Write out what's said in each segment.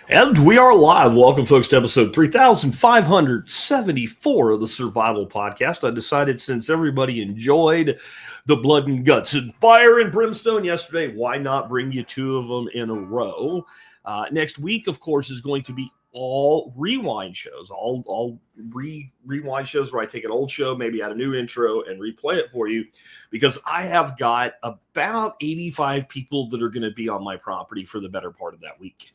And we are live. Welcome, folks, to episode 3574 of the Survival Podcast. I decided since everybody enjoyed the blood and guts and fire and brimstone yesterday, why not bring you two of them in a row? Next week, of course, is going to be all rewind shows, all rewind shows where I take an old show, maybe add a new intro and replay it for you, because I have got about 85 people that are going to be on my property for the better part of that week.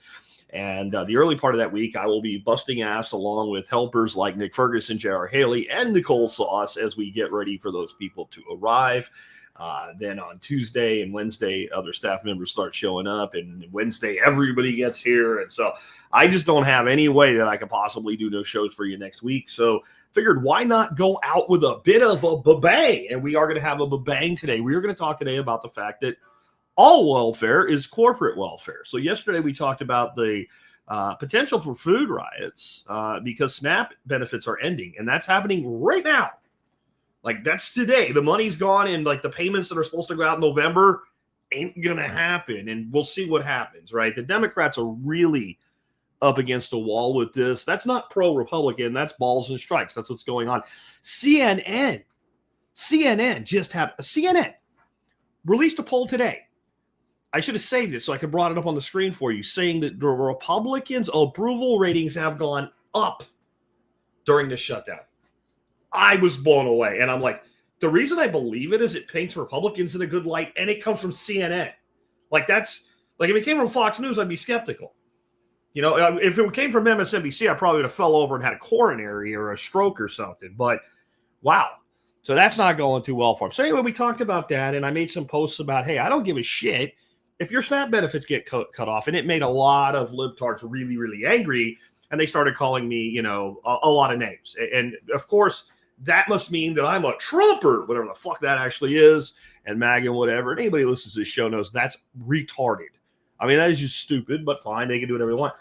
And the early part of that week, I will be busting ass along with helpers like Nick Ferguson, J.R. Haley, and Nicole Sauce as we get ready for those people to arrive. Then on Tuesday and Wednesday, other staff members start showing up, and Wednesday, everybody gets here. And so I just don't have any way that I could possibly do no shows for you next week. So figured, why not go out with a bit of a bang? And we are going to have a bang today. We are going to talk today about the fact that all welfare is corporate welfare. So yesterday we talked about the potential for food riots because SNAP benefits are ending, and that's happening right now. Like, that's today. The money's gone, and like the payments that are supposed to go out in November ain't going to happen, and we'll see what happens, right? The Democrats are really up against a wall with this. That's not pro-Republican. That's balls and strikes. That's what's going on. CNN released a poll today. I should have saved it so I could brought it up on the screen for you, saying that the Republicans' approval ratings have gone up during this shutdown. I was blown away. And I'm like, the reason I believe it is it paints Republicans in a good light, and it comes from CNN. Like, that's like, if it came from Fox News, I'd be skeptical. You know, if it came from MSNBC, I probably would have fell over and had a coronary or a stroke or something. But wow. So that's not going too well for them. So anyway, we talked about that, and I made some posts about, hey, I don't give a shit if your SNAP benefits get cut off. And it made a lot of libtards really, really angry. And they started calling me, you know, a lot of names. And of course, that must mean that I'm a Trumper, whatever the fuck that actually is, and MAGA and whatever. And anybody who listens to this show knows that's retarded. I mean, that is just stupid, but fine. They can do whatever they want.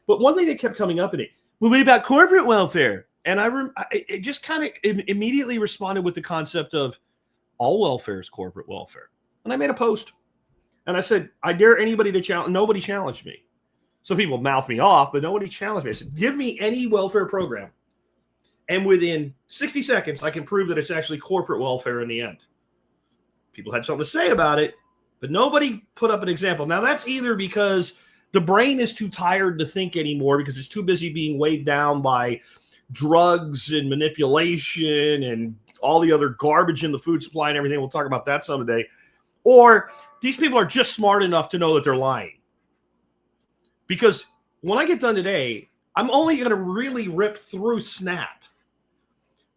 But one thing that kept coming up in it, well, what about corporate welfare? And it just kind of immediately responded with the concept of all welfare is corporate welfare. And I made a post. And I said, I dare anybody to challenge. Nobody challenged me. Some people mouthed me off, but nobody challenged me. I said, give me any welfare program, and within 60 seconds, I can prove that it's actually corporate welfare in the end. People had something to say about it, but nobody put up an example. Now, that's either because the brain is too tired to think anymore because it's too busy being weighed down by drugs and manipulation and all the other garbage in the food supply and everything. We'll talk about that someday. Or these people are just smart enough to know that they're lying. Because when I get done today, I'm only going to really rip through SNAP.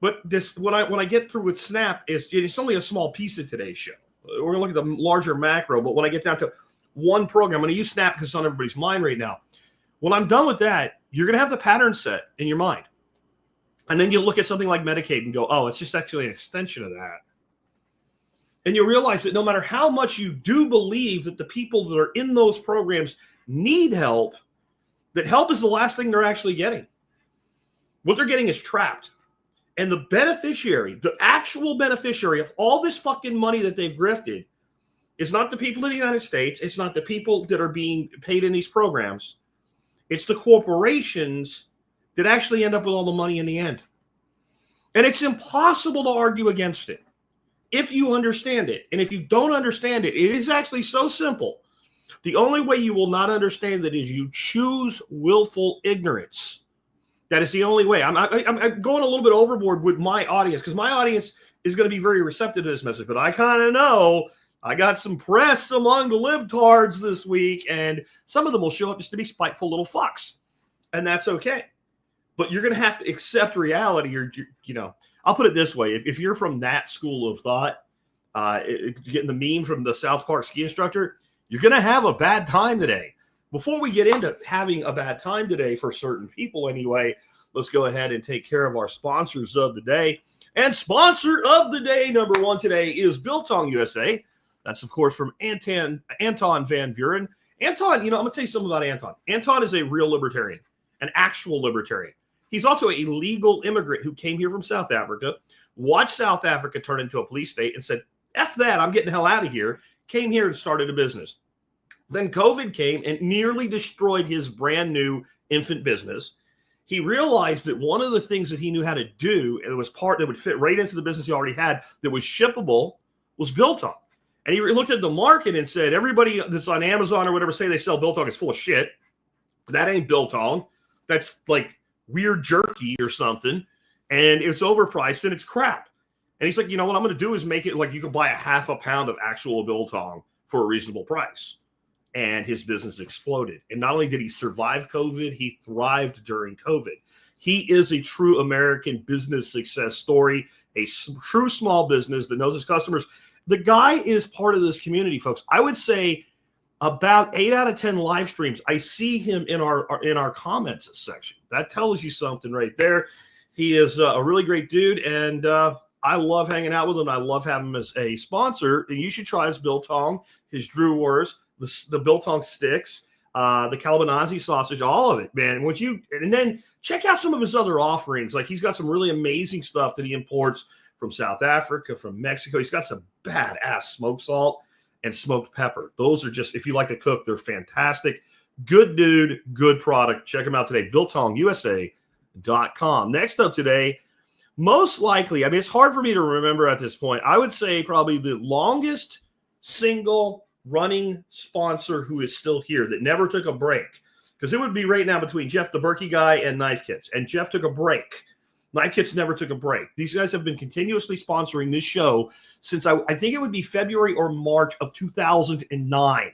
But this, when I get through with SNAP, it's only a small piece of today's show. We're going to look at the larger macro. But when I get down to one program, I'm going to use SNAP because it's on everybody's mind right now. When I'm done with that, you're going to have the pattern set in your mind. And then you'll look at something like Medicaid and go, oh, it's just actually an extension of that. And you realize that no matter how much you do believe that the people that are in those programs need help, that help is the last thing they're actually getting. What they're getting is trapped. And the beneficiary, the actual beneficiary of all this fucking money that they've grifted is not the people in the United States. It's not the people that are being paid in these programs. It's the corporations that actually end up with all the money in the end. And it's impossible to argue against it if you understand it. And if you don't understand it, it is actually so simple. The only way you will not understand that is you choose willful ignorance. That is the only way. I'm going a little bit overboard with my audience because my audience is going to be very receptive to this message. But I kind of know I got some press among the libtards this week, and some of them will show up just to be spiteful little fucks. And that's okay. But you're going to have to accept reality. Or, you know, I'll put it this way. If you're from that school of thought, getting the meme from the South Park ski instructor, you're going to have a bad time today. Before we get into having a bad time today for certain people anyway, let's go ahead and take care of our sponsors of the day. And sponsor of the day, number one today, is Biltong USA. That's, of course, from Anton Van Buren. Anton, you know, I'm going to tell you something about Anton. Anton is a real libertarian, an actual libertarian. He's also a legal immigrant who came here from South Africa, watched South Africa turn into a police state and said, F that, I'm getting the hell out of here, came here and started a business. Then COVID came and nearly destroyed his brand new infant business. He realized that one of the things that he knew how to do, and it was part that would fit right into the business he already had that was shippable, was Biltong. And he looked at the market and said, everybody that's on Amazon or whatever say they sell Biltong is full of shit. That ain't Biltong. That's like weird jerky or something. And it's overpriced and it's crap. And he's like, you know what I'm going to do is make it like you could buy a half a pound of actual Biltong for a reasonable price. And his business exploded. And not only did he survive COVID, he thrived during COVID. He is a true American business success story, a true small business that knows his customers. The guy is part of this community, folks. I would say about 8 out of 10 live streams, I see him in our comments section. That tells you something right there. He is a really great dude, and I love hanging out with him. I love having him as a sponsor, and you should try his Biltong, his Drew Wars, the Biltong sticks, the Calabanazi sausage, all of it, man. And then check out some of his other offerings. Like he's got some really amazing stuff that he imports from South Africa, from Mexico. He's got some badass smoked salt and smoked pepper. Those are just, if you like to cook, they're fantastic. Good dude, good product. Check him out today, BiltongUSA.com. Next up today, most likely, I mean, it's hard for me to remember at this point. I would say probably the longest single running sponsor who is still here that never took a break, because it would be right now between Jeff the Berkey guy and Knife Kits, and Jeff took a break. Knife Kits never took a break. These guys have been continuously sponsoring this show since I think it would be February or March of 2009.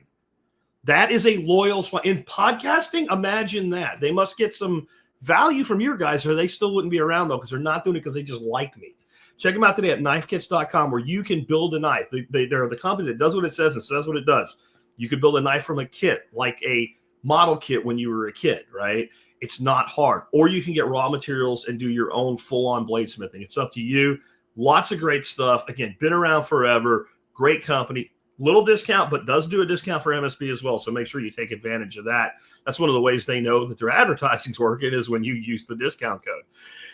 That is a loyal sponsor. In podcasting, imagine that. They must get some value from your guys, or they still wouldn't be around, though, because they're not doing it because they just like me. Check them out today at knifekits.com, where you can build a knife. They're the company that does what it says and says what it does. You can build a knife from a kit, like a model kit when you were a kid, right? It's not hard. Or you can get raw materials and do your own full-on bladesmithing. It's up to you. Lots of great stuff. Again, been around forever. Great company. Little discount, but does do a discount for MSB as well. So make sure you take advantage of that. That's one of the ways they know that their advertising's working, is when you use the discount code.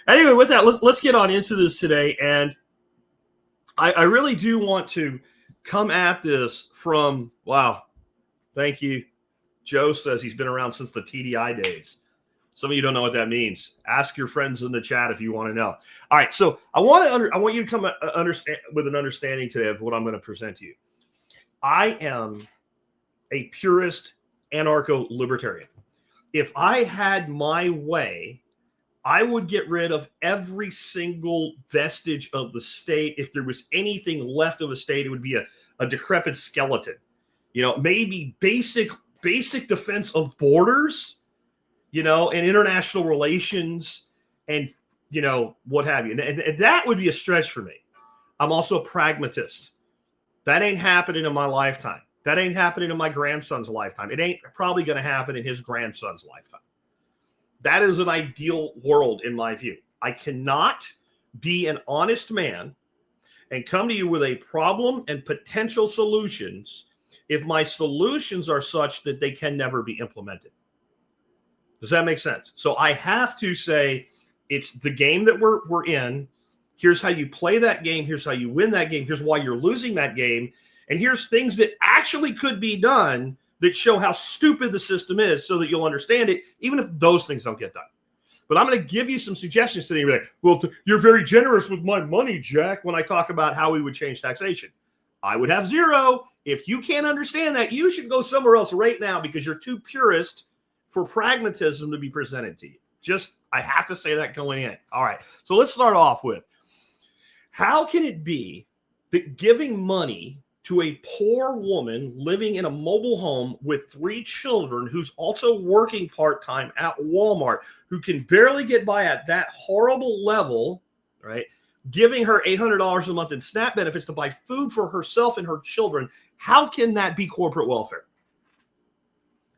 Anyway, with that, let's get on into this today. And I really do want to come at this from, wow, thank you. Joe says he's been around since the TDI days. Some of you don't know what that means. Ask your friends in the chat if you want to know. All right, so I want you to come understand with an understanding today of what I'm going to present to you. I am a purist anarcho-libertarian. If I had my way, I would get rid of every single vestige of the state. If there was anything left of a state, it would be a decrepit skeleton. You know, maybe basic defense of borders, you know, and international relations, and, you know, what have you. And that would be a stretch for me. I'm also a pragmatist. That ain't happening in my lifetime. That ain't happening in my grandson's lifetime. It ain't probably going to happen in his grandson's lifetime. That is an ideal world in my view. I cannot be an honest man and come to you with a problem and potential solutions if my solutions are such that they can never be implemented. Does that make sense? So I have to say, it's the game that we're in. Here's how you play that game. Here's how you win that game. Here's why you're losing that game. And here's things that actually could be done that show how stupid the system is, so that you'll understand it, even if those things don't get done. But I'm going to give you some suggestions today. You're like, well, you're very generous with my money, Jack, when I talk about how we would change taxation. I would have zero. If you can't understand that, you should go somewhere else right now, because you're too purist for pragmatism to be presented to you. Just, I have to say that going in. All right. So let's start off with, how can it be that giving money to a poor woman living in a mobile home with 3 children, who's also working part-time at Walmart, who can barely get by at that horrible level, right? Giving her $800 a month in SNAP benefits to buy food for herself and her children, how can that be corporate welfare?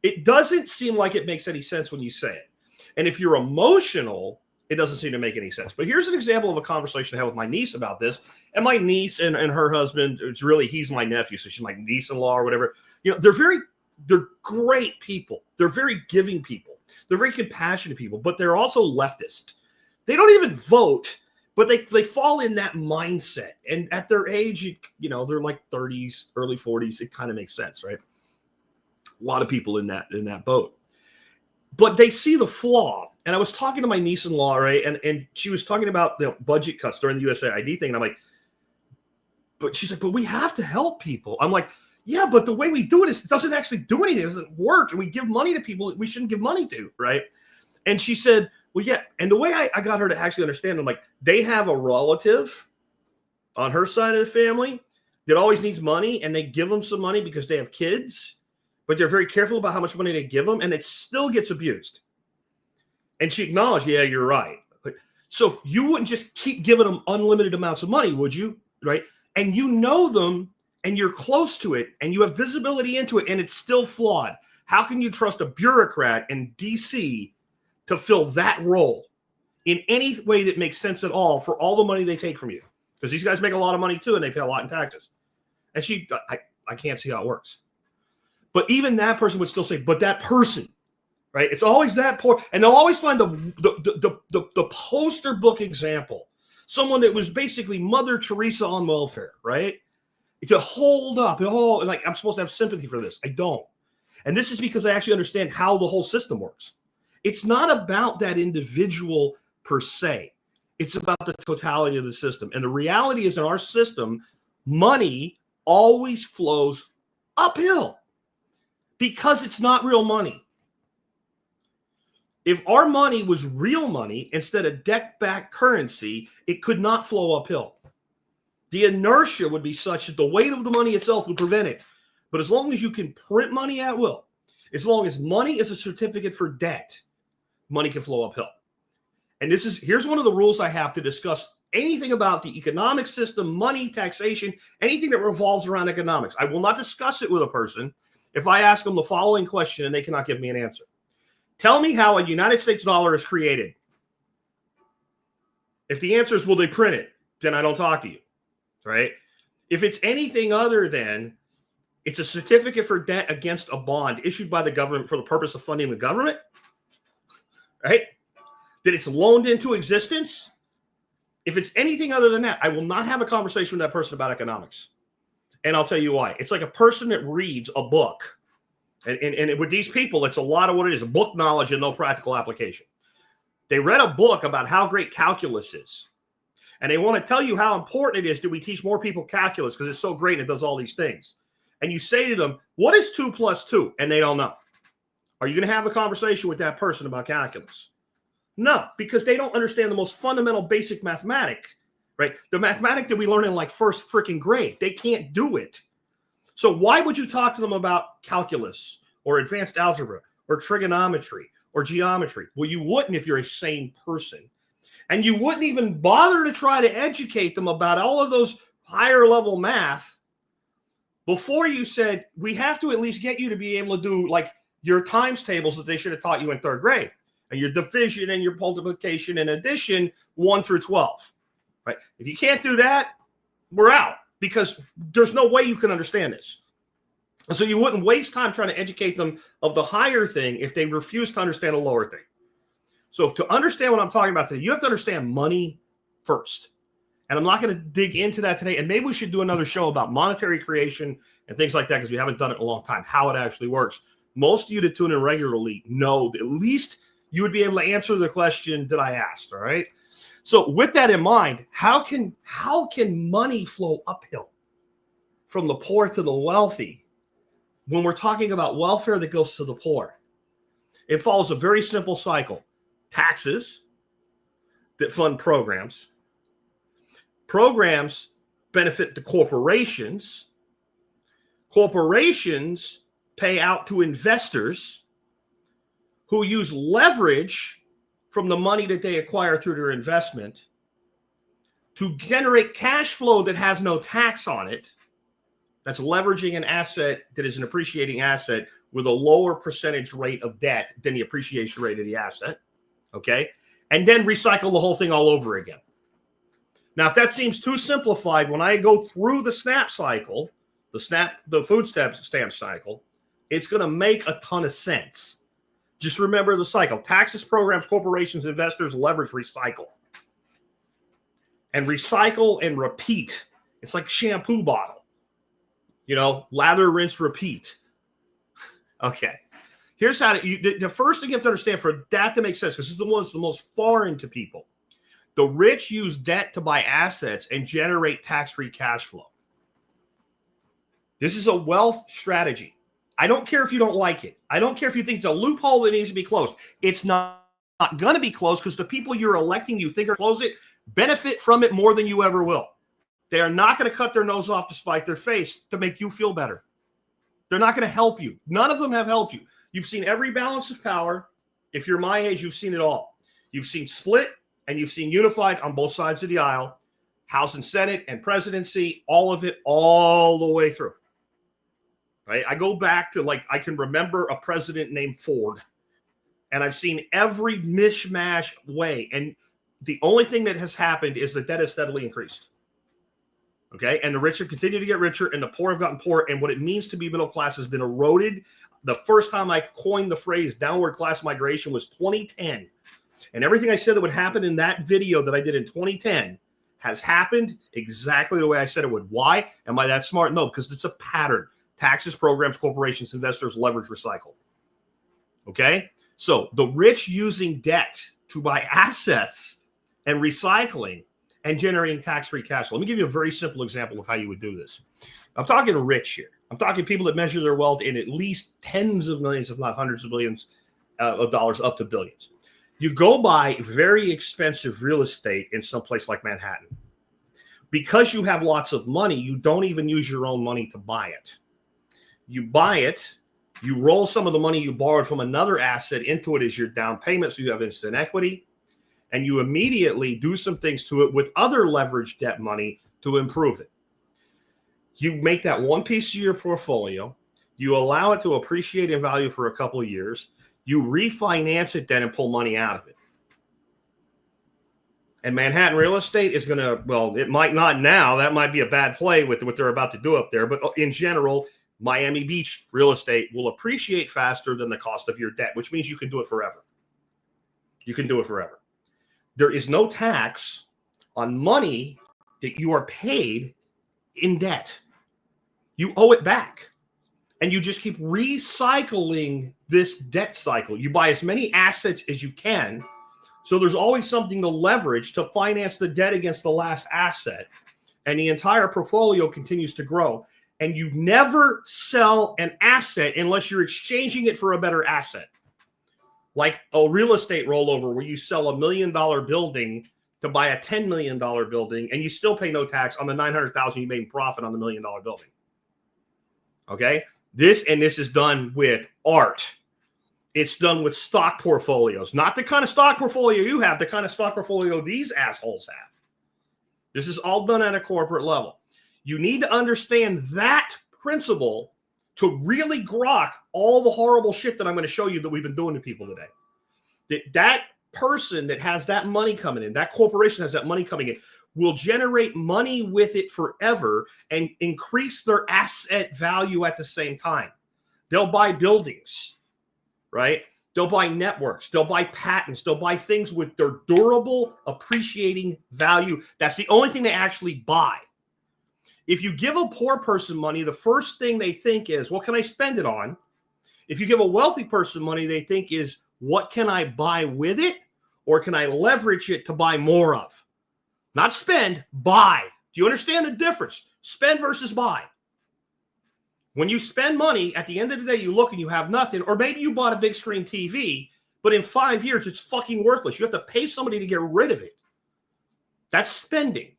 It doesn't seem like it makes any sense when you say it. And if you're emotional, it doesn't seem to make any sense. But here's an example of a conversation I had with my niece about this. And my niece and her husband, he's my nephew, so she's my niece-in-law or whatever. You know, they're great people. They're very giving people. They're very compassionate people, but they're also leftist. They don't even vote, but they fall in that mindset. And at their age, you know, they're like 30s, early 40s. It kind of makes sense, right? A lot of people in that boat. But they see the flaw. And I was talking to my niece-in-law, right? And she was talking about the budget cuts during the USAID thing. And I'm like, but she's like, but we have to help people. I'm like, yeah, but the way we do it doesn't actually do anything. It doesn't work. And we give money to people we shouldn't give money to, right? And she said, well, yeah. And the way I got her to actually understand, I'm like, they have a relative on her side of the family that always needs money, and they give them some money because they have kids, but they're very careful about how much money they give them, and it still gets abused. And she acknowledged, yeah, you're right. So you wouldn't just keep giving them unlimited amounts of money, would you? Right? And you know them, and you're close to it, and you have visibility into it, and it's still flawed. How can you trust a bureaucrat in D.C. to fill that role in any way that makes sense at all for all the money they take from you? Because these guys make a lot of money too, and they pay a lot in taxes. And I can't see how it works. But even that person would still say, but that person, right? It's always that poor, and they'll always find the poster book example, someone that was basically Mother Teresa on welfare, right? To hold up, like I'm supposed to have sympathy for this. I don't. And this is because I actually understand how the whole system works. It's not about that individual per se. It's about the totality of the system. And the reality is in our system, money always flows uphill because it's not real money. If our money was real money instead of debt-backed currency, it could not flow uphill. The inertia would be such that the weight of the money itself would prevent it. But as long as you can print money at will, as long as money is a certificate for debt, money can flow uphill. And here's one of the rules I have to discuss anything about the economic system, money, taxation, anything that revolves around economics. I will not discuss it with a person if I ask them the following question and they cannot give me an answer. Tell me how a United States dollar is created. If the answer is, will they print it? Then I don't talk to you, right? If it's anything other than it's a certificate for debt against a bond issued by the government for the purpose of funding the government, right? That it's loaned into existence. If it's anything other than that, I will not have a conversation with that person about economics. And I'll tell you why. It's like a person that reads a book. And with these people, it's a lot of what it is, book knowledge and no practical application. They read a book about how great calculus is. And they want to tell you how important it is that we teach more people calculus because it's so great and it does all these things. And you say to them, what is 2 plus 2? And they don't know. Are you going to have a conversation with that person about calculus? No, because they don't understand the most fundamental basic mathematic, right? The mathematic that we learn in like first freaking grade. They can't do it. So why would you talk to them about calculus or advanced algebra or trigonometry or geometry? Well, you wouldn't if you're a sane person. And you wouldn't even bother to try to educate them about all of those higher level math before you said, we have to at least get you to be able to do like your times tables that they should have taught you in third grade. And your division and your multiplication and addition 1 through 12, right? If you can't do that, we're out because there's no way you can understand this. And so you wouldn't waste time trying to educate them of the higher thing if they refuse to understand the lower thing. So to understand what I'm talking about today, you have to understand money first. And I'm not going to dig into that today. And maybe we should do another show about monetary creation and things like that because we haven't done it in a long time, how it actually works. Most of you that tune in regularly know that at least you would be able to answer the question that I asked, all right? So with that in mind, how can money flow uphill from the poor to the wealthy when we're talking about welfare that goes to the poor? It follows a very simple cycle. Taxes that fund programs. Programs benefit the corporations. Corporations pay out to investors who use leverage from the money that they acquire through their investment to generate cash flow that has no tax on it. That's leveraging an asset that is an appreciating asset with a lower percentage rate of debt than the appreciation rate of the asset. Okay? And then recycle the whole thing all over again. Now, if that seems too simplified, when I go through the SNAP cycle, the food stamp cycle, it's going to make a ton of sense. Just remember the cycle. Taxes, programs, corporations, investors, leverage, recycle. And recycle and repeat. It's like a shampoo bottle. You know, lather, rinse, repeat. Okay. Here's how the first thing you have to understand for that to make sense, because this is the one that's the most foreign to people. The rich use debt to buy assets and generate tax-free cash flow. This is a wealth strategy. I don't care if you don't like it. I don't care if you think it's a loophole that needs to be closed. It's not going to be closed because the people you're electing you think are close it benefit from it more than you ever will. They are not going to cut their nose off to spite their face to make you feel better. They're not going to help you. None of them have helped you. You've seen every balance of power. If you're my age, you've seen it all. You've seen split and you've seen unified on both sides of the aisle, House and Senate and presidency, all of it, all the way through. Right? I go back to I can remember a president named Ford, and I've seen every mishmash way. And the only thing that has happened is the debt has steadily increased. Okay. And the rich have continued to get richer and the poor have gotten poorer. And what it means to be middle class has been eroded. The first time I coined the phrase downward class migration was 2010. And everything I said that would happen in that video that I did in 2010 has happened exactly the way I said it would. Why? Am I that smart? No, because it's a pattern. Taxes, programs, corporations, investors, leverage, recycle. Okay? So the rich using debt to buy assets and recycling and generating tax-free cash flow. Let me give you a very simple example of how you would do this. I'm talking rich here. I'm talking people that measure their wealth in at least tens of millions, if not hundreds of millions of dollars, up to billions. You go buy very expensive real estate in some place like Manhattan. Because you have lots of money, you don't even use your own money to buy it. You buy it, you roll some of the money you borrowed from another asset into it as your down payment, so you have instant equity, and you immediately do some things to it with other leveraged debt money to improve it. You make that one piece of your portfolio, you allow it to appreciate in value for a couple of years, you refinance it then and pull money out of it. And Manhattan real estate is going to, well, it might not now. That might be a bad play with what they're about to do up there. But in general, Miami Beach real estate will appreciate faster than the cost of your debt, which means you can do it forever. You can do it forever. There is no tax on money that you are paid in debt. You owe it back. And you just keep recycling this debt cycle. You buy as many assets as you can. So there's always something to leverage to finance the debt against the last asset. And the entire portfolio continues to grow. And you never sell an asset unless you're exchanging it for a better asset. Like a real estate rollover where you sell $1 million building to buy a $10 million building and you still pay no tax on the $900,000 you made in profit on the $1 million building. Okay? This is done with art. It's done with stock portfolios. Not the kind of stock portfolio you have, the kind of stock portfolio these assholes have. This is all done at a corporate level. You need to understand that principle to really grok all the horrible shit that I'm going to show you that we've been doing to people today. That person that has that money coming in, that corporation has that money coming in, will generate money with it forever and increase their asset value at the same time. They'll buy buildings, right? They'll buy networks. They'll buy patents. They'll buy things with their durable, appreciating value. That's the only thing they actually buy. If you give a poor person money, the first thing they think is, what can I spend it on? If you give a wealthy person money, they think is, what can I buy with it? Or can I leverage it to buy more of? Not spend, buy. Do you understand the difference? Spend versus buy. When you spend money, at the end of the day, you look and you have nothing. Or maybe you bought a big screen TV, but in 5 years, it's fucking worthless. You have to pay somebody to get rid of it. That's spending.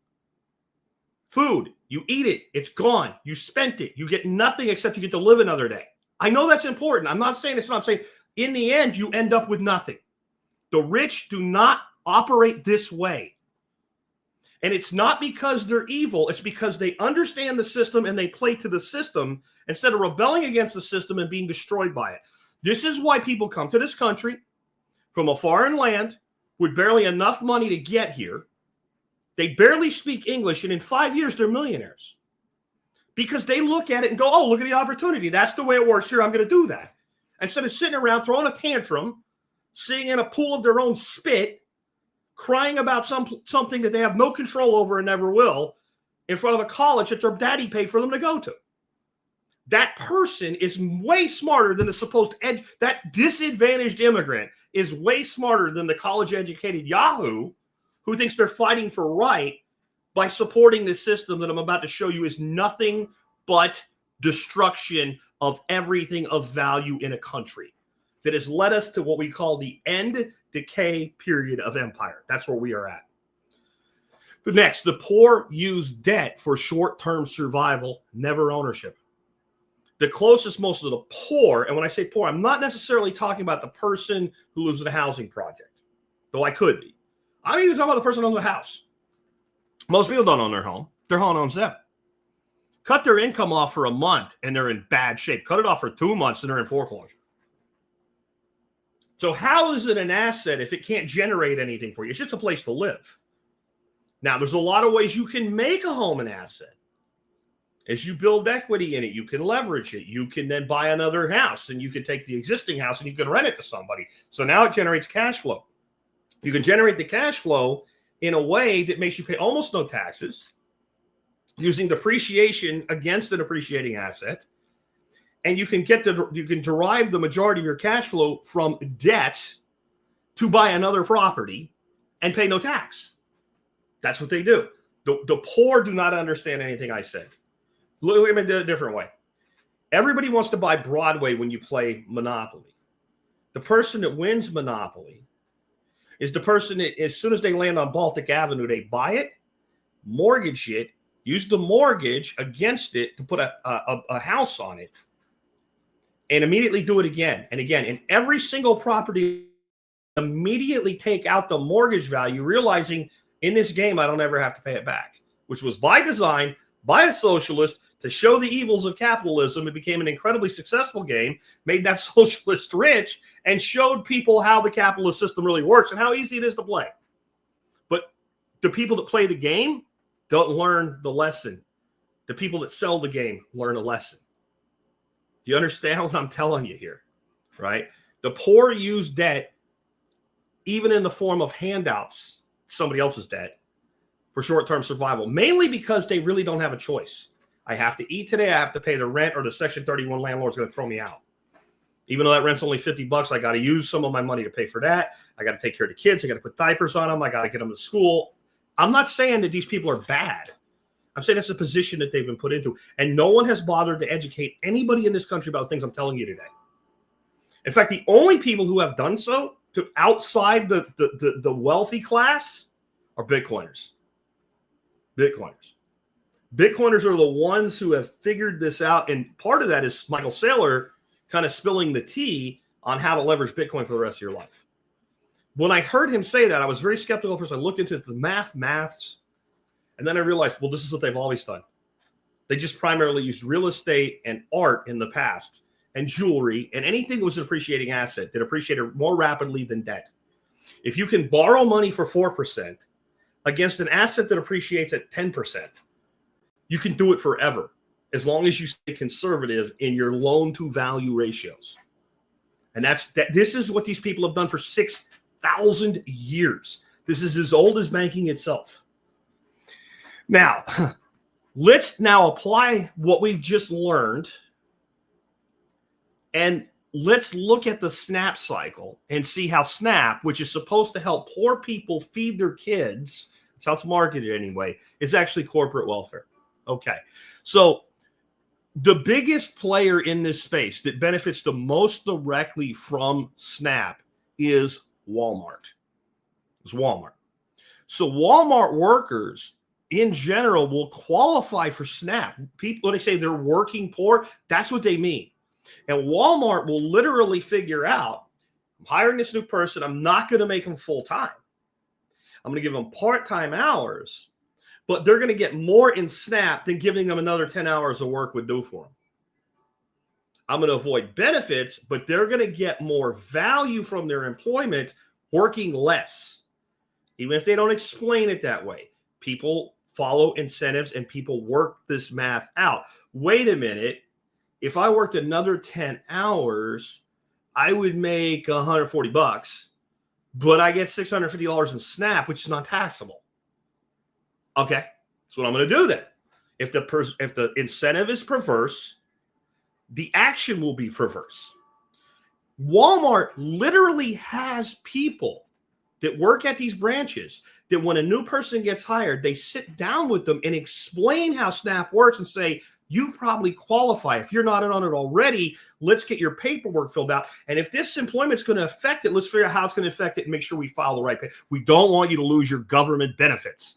Food, you eat it, it's gone. You spent it. You get nothing except you get to live another day. I know that's important. I'm not saying it's not. I'm saying in the end, you end up with nothing. The rich do not operate this way. And it's not because they're evil. It's because they understand the system and they play to the system instead of rebelling against the system and being destroyed by it. This is why people come to this country from a foreign land with barely enough money to get here. They barely speak English, and in 5 years, they're millionaires. Because they look at it and go, oh, look at the opportunity. That's the way it works here. I'm going to do that. Instead of sitting around throwing a tantrum, sitting in a pool of their own spit, crying about something that they have no control over and never will, in front of a college that their daddy paid for them to go to. that person is way smarter than the supposed that disadvantaged immigrant is way smarter than the college-educated Yahoo who thinks they're fighting for right by supporting this system that I'm about to show you is nothing but destruction of everything of value in a country that has led us to what we call the end decay period of empire. That's where we are at. The next, the poor use debt for short-term survival, never ownership. The closest most of the poor, and when I say poor, I'm not necessarily talking about the person who lives in a housing project, though I could be. I'm even talking about the person who owns a house. Most people don't own their home. Their home owns them. Cut their income off for a month and they're in bad shape. Cut it off for 2 months and they're in foreclosure. So how is it an asset if it can't generate anything for you? It's just a place to live. Now, there's a lot of ways you can make a home an asset. As you build equity in it, you can leverage it. You can then buy another house and you can take the existing house and you can rent it to somebody. So now it generates cash flow. You can generate the cash flow in a way that makes you pay almost no taxes using depreciation against an appreciating asset. And you can derive the majority of your cash flow from debt to buy another property and pay no tax. That's what they do. The poor do not understand anything I said. Look at it a different way. Everybody wants to buy Broadway when you play Monopoly. The person that wins Monopoly is the person that, as soon as they land on Baltic Avenue, they buy it, mortgage it, use the mortgage against it to put a house on it, and immediately do it again and again. And every single property immediately take out the mortgage value, realizing in this game, I don't ever have to pay it back, which was by design, by a socialist, to show the evils of capitalism. It became an incredibly successful game, made that socialist rich, and showed people how the capitalist system really works and how easy it is to play. But the people that play the game don't learn the lesson. The people that sell the game learn a lesson. Do you understand what I'm telling you here? Right? The poor use debt, even in the form of handouts, somebody else's debt, for short-term survival, mainly because they really don't have a choice. I have to eat today. I have to pay the rent, or the Section 31 landlord's going to throw me out. Even though that rent's only $50, I got to use some of my money to pay for that. I got to take care of the kids. I got to put diapers on them. I got to get them to school. I'm not saying that these people are bad. I'm saying that's a position that they've been put into. And no one has bothered to educate anybody in this country about things I'm telling you today. In fact, the only people who have done so to outside the wealthy class are Bitcoiners. Bitcoiners are the ones who have figured this out. And part of that is Michael Saylor kind of spilling the tea on how to leverage Bitcoin for the rest of your life. When I heard him say that, I was very skeptical. First, I looked into the maths. And then I realized, well, this is what they've always done. They just primarily used real estate and art in the past, and jewelry, and anything that was an appreciating asset that appreciated more rapidly than debt. If you can borrow money for 4% against an asset that appreciates at 10%, you can do it forever, as long as you stay conservative in your loan to value ratios. And this is what these people have done for 6,000 years. This is as old as banking itself. Now, let's now apply what we've just learned, and let's look at the SNAP cycle and see how SNAP, which is supposed to help poor people feed their kids, that's how it's marketed anyway, is actually corporate welfare. Okay, so the biggest player in this space that benefits the most directly from SNAP is Walmart. It's Walmart. So Walmart workers in general will qualify for SNAP. People, when they say they're working poor, that's what they mean. And Walmart will literally figure out, I'm hiring this new person. I'm not going to make them full-time. I'm going to give them part-time hours, but they're going to get more in SNAP than giving them another 10 hours of work would do for them. I'm going to avoid benefits, but they're going to get more value from their employment working less, even if they don't explain it that way. People follow incentives and people work this math out. Wait a minute. If I worked another 10 hours, I would make $140, but I get $650 in SNAP, which is not taxable. Okay, that's what I'm going to do then. If the incentive is perverse, the action will be perverse. Walmart literally has people that work at these branches that when a new person gets hired, they sit down with them and explain how SNAP works and say, you probably qualify. If you're not on it already, let's get your paperwork filled out. And if this employment's going to affect it, let's figure out how it's going to affect it and make sure we file the right pay. We don't want you to lose your government benefits.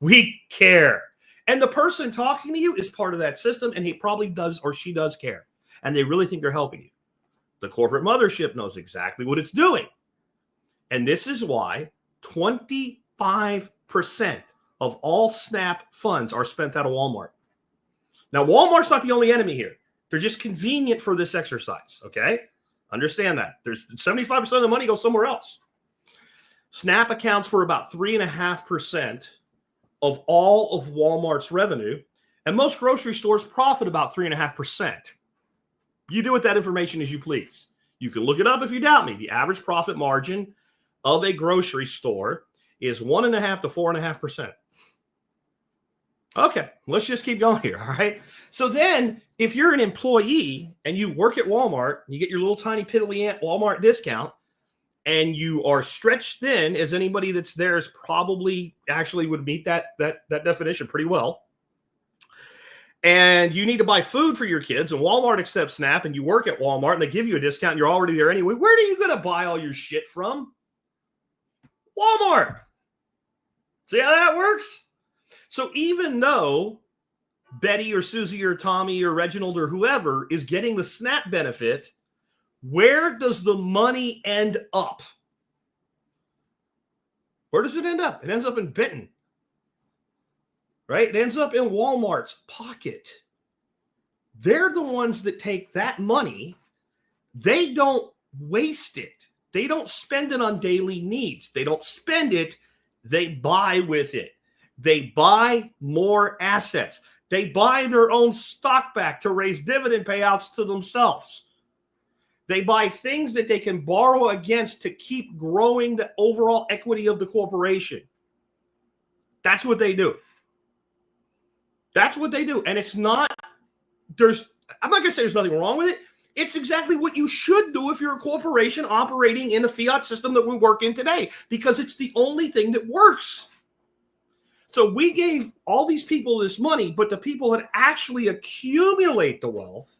We care. And the person talking to you is part of that system, and he probably does or she does care. And they really think they're helping you. The corporate mothership knows exactly what it's doing. And this is why 25% of all SNAP funds are spent out of Walmart. Now, Walmart's not the only enemy here. They're just convenient for this exercise, okay? Understand that. There's 75% of the money goes somewhere else. SNAP accounts for about 3.5% of all of Walmart's revenue, and most grocery stores profit about 3.5%. You do with that information as you please. You can look it up if you doubt me. The average profit margin of a grocery store is 1.5 to 4.5%. Okay, let's just keep going here, all right? So then, if you're an employee and you work at Walmart, you get your little tiny piddly ant Walmart discount, and you are stretched thin, as anybody that's there is probably actually would meet that definition pretty well. And you need to buy food for your kids, and Walmart accepts SNAP, and you work at Walmart, and they give you a discount, and you're already there anyway. Where are you going to buy all your shit from? Walmart. See how that works? So even though Betty or Susie or Tommy or Reginald or whoever is getting the SNAP benefit, where does the money end up? Where does it end up? It ends up in Benton. Right? It ends up in Walmart's pocket. They're the ones that take that money. They don't waste it. They don't spend it on daily needs. They don't spend it. They buy with it. They buy more assets. They buy their own stock back to raise dividend payouts to themselves. They buy things that they can borrow against to keep growing the overall equity of the corporation. That's what they do. That's what they do. And it's not, I'm not going to say there's nothing wrong with it. It's exactly what you should do if you're a corporation operating in the fiat system that we work in today, because it's the only thing that works. So we gave all these people this money, but the people that actually accumulate the wealth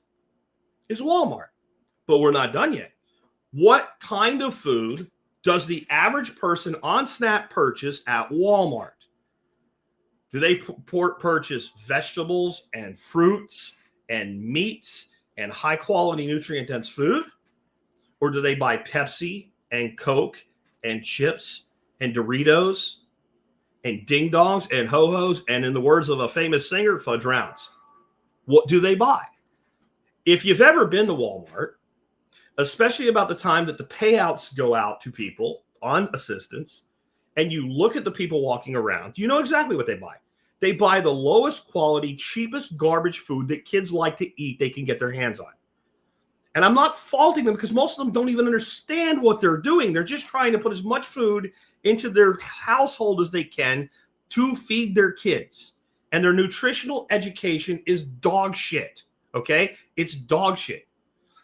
is Walmart. But we're not done yet. What kind of food does the average person on SNAP purchase at Walmart? Do they purchase vegetables and fruits and meats and high-quality nutrient-dense food? Or do they buy Pepsi and Coke and chips and Doritos and ding-dongs and ho-hos and, in the words of a famous singer, fudge rounds? What do they buy? If you've ever been to Walmart, especially about the time that the payouts go out to people on assistance, and you look at the people walking around, you know exactly what they buy. They buy the lowest quality, cheapest garbage food that kids like to eat they can get their hands on. And I'm not faulting them because most of them don't even understand what they're doing. They're just trying to put as much food into their household as they can to feed their kids. And their nutritional education is dog shit, okay? It's dog shit.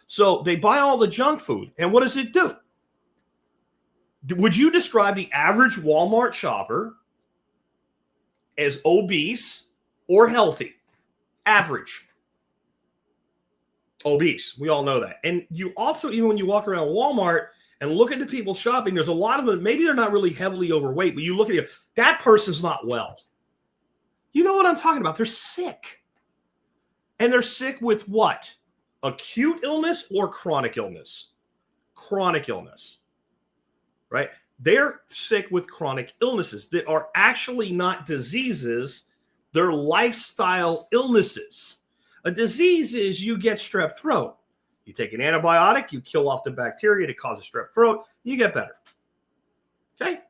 So they buy all the junk food. And what does it do? Would you describe the average Walmart shopper as obese or healthy? Average. Obese. We all know that. And you also, even when you walk around Walmart and look at the people shopping, there's a lot of them, maybe they're not really heavily overweight, but you look at them, that person's not well. You know what I'm talking about? They're sick. And they're sick with what? Acute illness or chronic illness? Chronic illness. Right? They're sick with chronic illnesses that are actually not diseases. They're lifestyle illnesses. A disease is you get strep throat. You take an antibiotic, you kill off the bacteria that causes strep throat, you get better. Okay?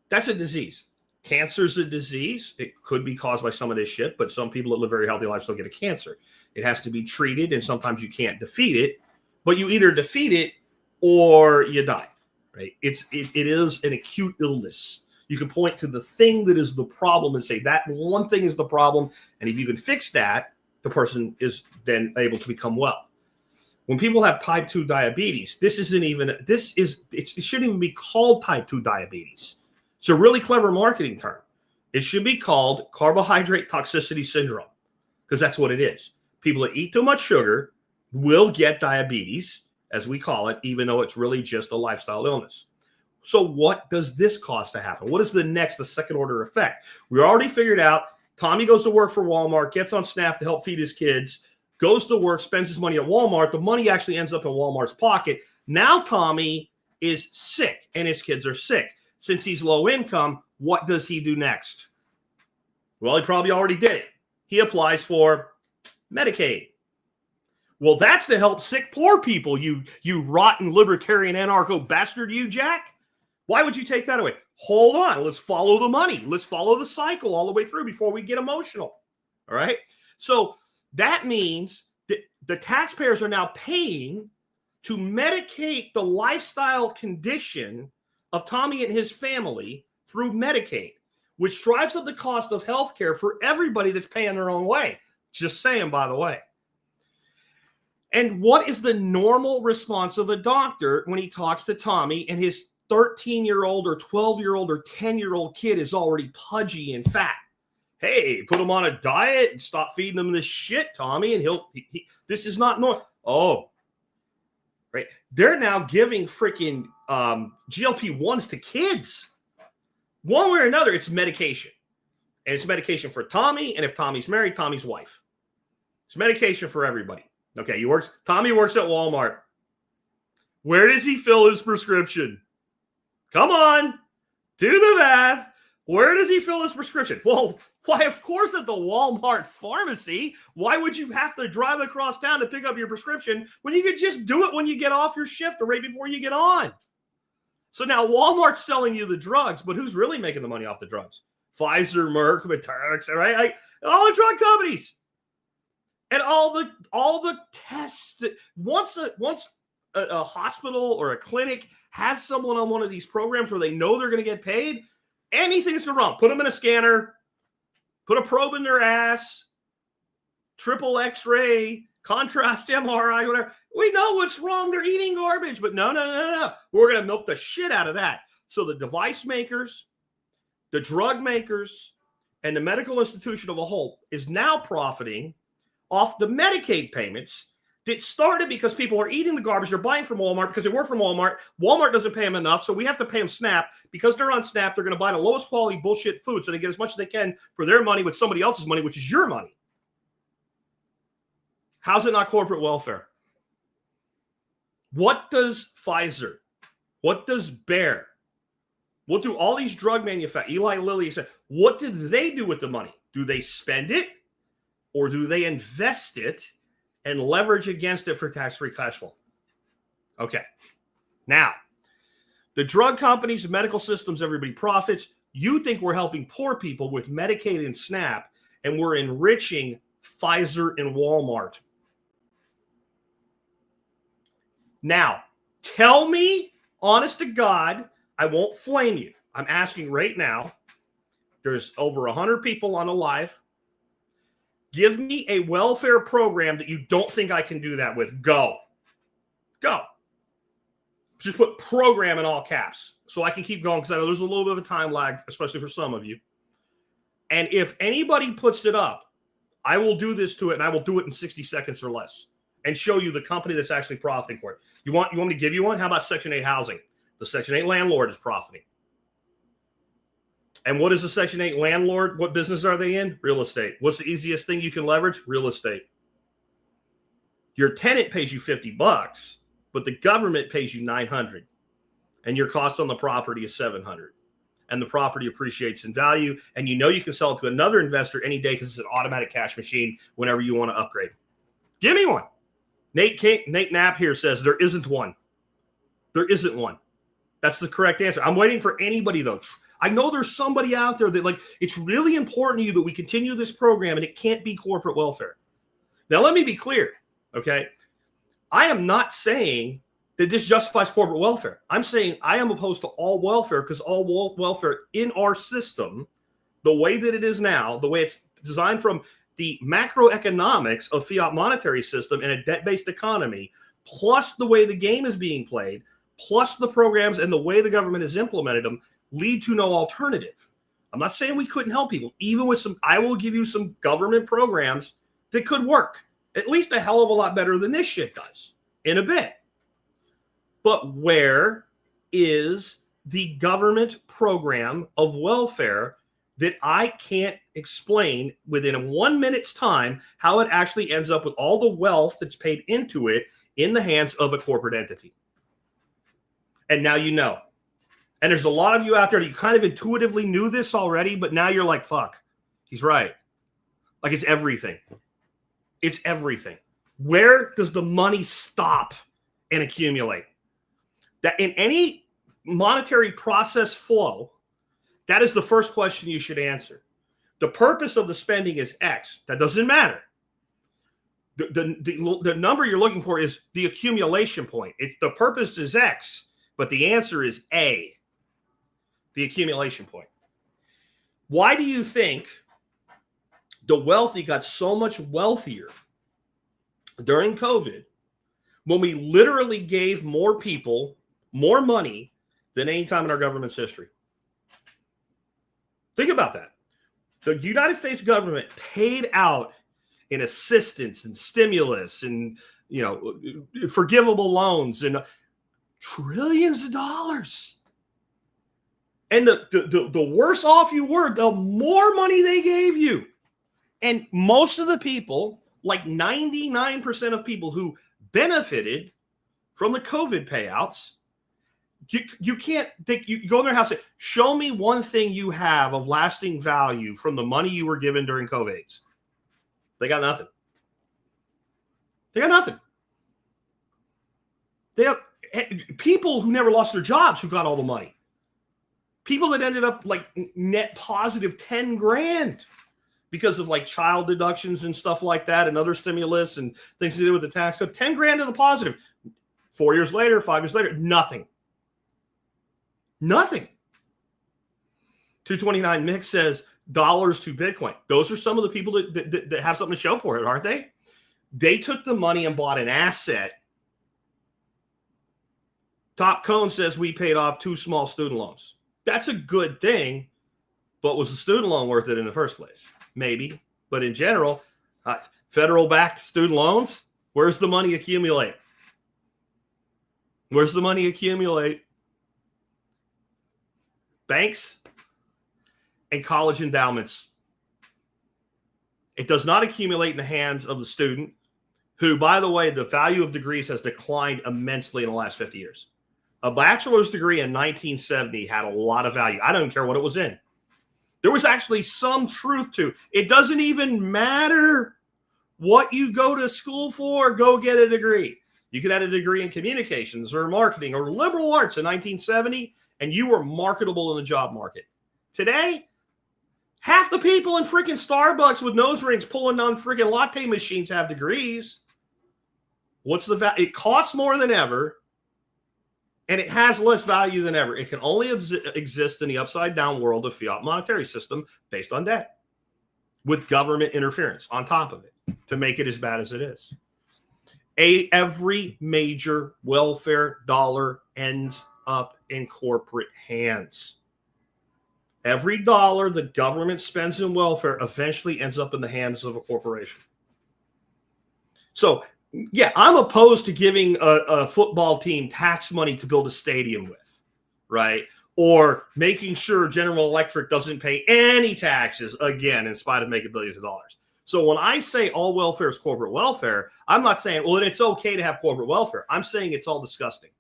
That's a disease. Cancer's a disease. It could be caused by some of this shit, but some people that live very healthy lives still get a cancer. It has to be treated, and sometimes you can't defeat it, but you either defeat it or you die. Right? It is an acute illness. You can point to the thing that is the problem and say that one thing is the problem, and if you can fix that, the person is then able to become well. When people have type 2 diabetes, it shouldn't even be called type 2 diabetes. It's a really clever marketing term. It should be called carbohydrate toxicity syndrome, because that's what it is. People that eat too much sugar will get diabetes, as we call it, even though it's really just a lifestyle illness. So what does this cost to happen? What is the second order effect? We already figured out Tommy goes to work for Walmart, gets on SNAP to help feed his kids, goes to work, spends his money at Walmart. The money actually ends up in Walmart's pocket. Now Tommy is sick and his kids are sick. Since he's low income, what does he do next? Well, he probably already did it. He applies for Medicaid. Well, that's to help sick poor people, you rotten libertarian anarcho bastard, you, Jack. Why would you take that away? Hold on. Let's follow the money. Let's follow the cycle all the way through before we get emotional. All right? So that means that the taxpayers are now paying to medicate the lifestyle condition of Tommy and his family through Medicaid, which drives up the cost of health care for everybody that's paying their own way. Just saying, by the way. And what is the normal response of a doctor when he talks to Tommy and his 13-year-old or 12-year-old or 10-year-old kid is already pudgy and fat? Hey, put him on a diet and stop feeding him this shit, Tommy, and this is not normal. Oh, right. They're now giving freaking GLP-1s to kids. One way or another, it's medication. And it's medication for Tommy, and if Tommy's married, Tommy's wife. It's medication for everybody. Okay, Tommy works at Walmart. Where does he fill his prescription? Come on, do the math. Where does he fill his prescription? Well, why, of course, at the Walmart pharmacy. Why would you have to drive across town to pick up your prescription when you could just do it when you get off your shift or right before you get on? So now Walmart's selling you the drugs, but who's really making the money off the drugs? Pfizer, Merck, Medtronic, right? All the drug companies. And all the tests that once a hospital or a clinic has someone on one of these programs where they know they're going to get paid, anything's going wrong. Put them in a scanner, put a probe in their ass, triple X-ray, contrast MRI, whatever. We know what's wrong. They're eating garbage. But no. We're going to milk the shit out of that. So the device makers, the drug makers, and the medical institution of a whole is now profiting off the Medicaid payments that started because people are eating the garbage. They're buying from Walmart because they work from Walmart. Walmart doesn't pay them enough, so we have to pay them SNAP. Because they're on SNAP, they're going to buy the lowest quality bullshit food so they get as much as they can for their money with somebody else's money, which is your money. How's it not corporate welfare? What does Pfizer, what does Bayer, what do all these drug manufacturers, Eli Lilly, what do they do with the money? Do they spend it? Or do they invest it and leverage against it for tax-free cash flow? Okay. Now, the drug companies, the medical systems, everybody profits. You think we're helping poor people with Medicaid and SNAP, and we're enriching Pfizer and Walmart. Now, tell me, honest to God, I won't flame you. I'm asking right now. There's over 100 people on the live. Give me a welfare program that you don't think I can do that with. Go. Just put program in all caps so I can keep going, because I know there's a little bit of a time lag, especially for some of you. And if anybody puts it up, I will do this to it, and I will do it in 60 seconds or less and show you the company that's actually profiting for it. You want me to give you one? How about Section 8 housing? The Section 8 landlord is profiting. And what is the Section 8 landlord? What business are they in? Real estate. What's the easiest thing you can leverage? Real estate. Your tenant pays you $50, but the government pays you $900, and your cost on the property is $700. And the property appreciates in value, and you know you can sell it to another investor any day because it's an automatic cash machine whenever you want to upgrade. Give me one. Nate Knapp here says there isn't one. There isn't one. That's the correct answer. I'm waiting for anybody, though. I know there's somebody out there that, it's really important to you that we continue this program, and it can't be corporate welfare. Now, let me be clear, okay? I am not saying that this justifies corporate welfare. I'm saying I am opposed to all welfare, because all welfare in our system, the way that it is now, the way it's designed from the macroeconomics of fiat monetary system and a debt-based economy, plus the way the game is being played, plus the programs and the way the government has implemented them, lead to no alternative. I'm not saying we couldn't help people. Even with some, I will give you some government programs that could work. At least a hell of a lot better than this shit does in a bit. But where is the government program of welfare that I can't explain within 1 minute's time how it actually ends up with all the wealth that's paid into it in the hands of a corporate entity? And now you know. And there's a lot of you out there that you kind of intuitively knew this already, but now you're like, fuck, he's right. Like, it's everything. It's everything. Where does the money stop and accumulate? That in any monetary process flow, that is the first question you should answer. The purpose of the spending is X. That doesn't matter. The number you're looking for is the accumulation point. The purpose is X, but the answer is A, the accumulation point. Why do you think the wealthy got so much wealthier during COVID when we literally gave more people more money than any time in our government's history? Think about that. The United States government paid out in assistance and stimulus and, you know, forgivable loans and trillions of dollars. And the worse off you were, the more money they gave you. And most of the people, like 99% of people who benefited from the COVID payouts, you can't think, you go in their house and say, show me one thing you have of lasting value from the money you were given during COVID. They got nothing. They got nothing. They have people who never lost their jobs who got all the money. People that ended up like net positive 10 grand because of like child deductions and stuff like that and other stimulus and things to do with the tax code. 10 grand to the positive. 4 years later, 5 years later, nothing. Nothing. 229 Mix says dollars to Bitcoin. Those are some of the people that have something to show for it, aren't they? They took the money and bought an asset. Top Cone says we paid off 2 small student loans. That's a good thing, but was the student loan worth it in the first place? Maybe. But in general, federal-backed student loans, where's the money accumulate? Where's the money accumulate? Banks and college endowments. It does not accumulate in the hands of the student who, by the way, the value of degrees has declined immensely in the last 50 years. A bachelor's degree in 1970 had a lot of value. I don't even care what it was in. There was actually some truth to it. Doesn't even matter what you go to school for, go get a degree. You could have a degree in communications or marketing or liberal arts in 1970, and you were marketable in the job market. Today, half the people in freaking Starbucks with nose rings pulling on freaking latte machines have degrees. What's the value? It costs more than ever, and it has less value than ever. It can only exist in the upside-down world of fiat monetary system based on debt with government interference on top of it to make it as bad as it is. Every major welfare dollar ends up in corporate hands. Every dollar the government spends in welfare eventually ends up in the hands of a corporation. So, yeah, I'm opposed to giving a football team tax money to build a stadium with, right? Or making sure General Electric doesn't pay any taxes, again, in spite of making billions of dollars. So when I say all welfare is corporate welfare, I'm not saying, well, it's okay to have corporate welfare. I'm saying it's all disgusting.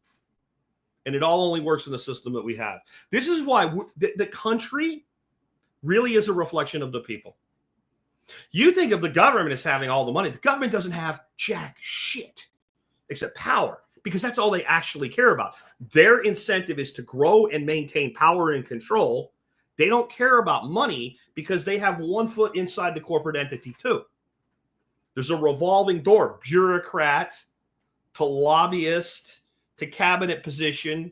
And it all only works in the system that we have. This is why the country really is a reflection of the people. You think of the government as having all the money. The government doesn't have jack shit except power, because that's all they actually care about. Their incentive is to grow and maintain power and control. They don't care about money because they have one foot inside the corporate entity too. There's a revolving door, bureaucrat to lobbyist to cabinet position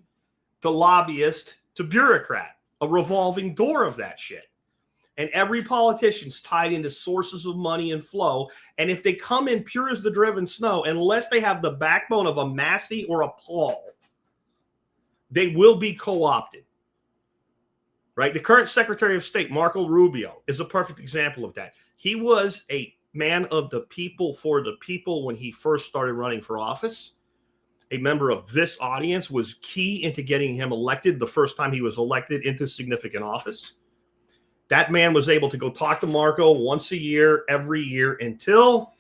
to lobbyist to bureaucrat, a revolving door of that shit. And every politician's tied into sources of money and flow. And if they come in pure as the driven snow, unless they have the backbone of a Massey or a Paul, they will be co-opted. Right? The current Secretary of State, Marco Rubio, is a perfect example of that. He was a man of the people for the people when he first started running for office. A member of this audience was key into getting him elected the first time he was elected into significant office. That man was able to go talk to Marco once a year, every year, until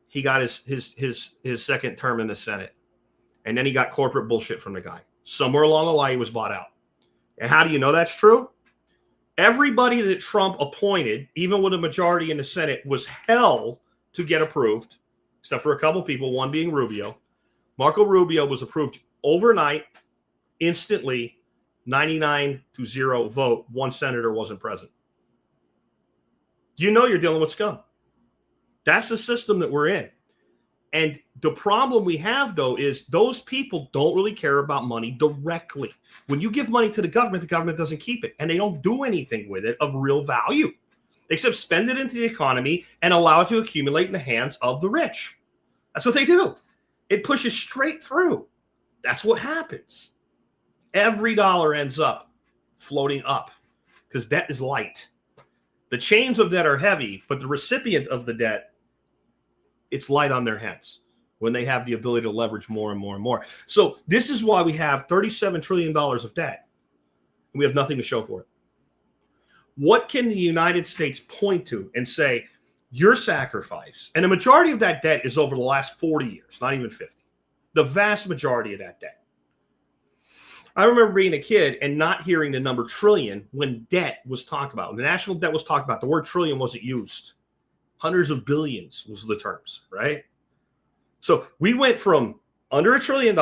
he got his second term in the Senate. And then he got corporate bullshit from the guy. Somewhere along the line, he was bought out. And how do you know that's true? Everybody that Trump appointed, even with a majority in the Senate, was hell to get approved, except for a couple people, one being Rubio. Marco Rubio was approved overnight, instantly, 99-0 vote. One senator wasn't present. You know you're dealing with scum. That's the system that we're in. And the problem we have, though, is those people don't really care about money directly. When you give money to the government doesn't keep it. And they don't do anything with it of real value, except spend it into the economy and allow it to accumulate in the hands of the rich. That's what they do. It pushes straight through. That's what happens. Every dollar ends up floating up because debt is light. The chains of debt are heavy, but the recipient of the debt, it's light on their heads when they have the ability to leverage more and more and more. So this is why we have $37 trillion of debt. And we have nothing to show for it. What can the United States point to and say, your sacrifice, and the majority of that debt is over the last 40 years, not even 50. The vast majority of that debt. I remember being a kid and not hearing the number trillion when debt was talked about. When the national debt was talked about, the word trillion wasn't used. Hundreds of billions was the terms, right? So we went from under $1 trillion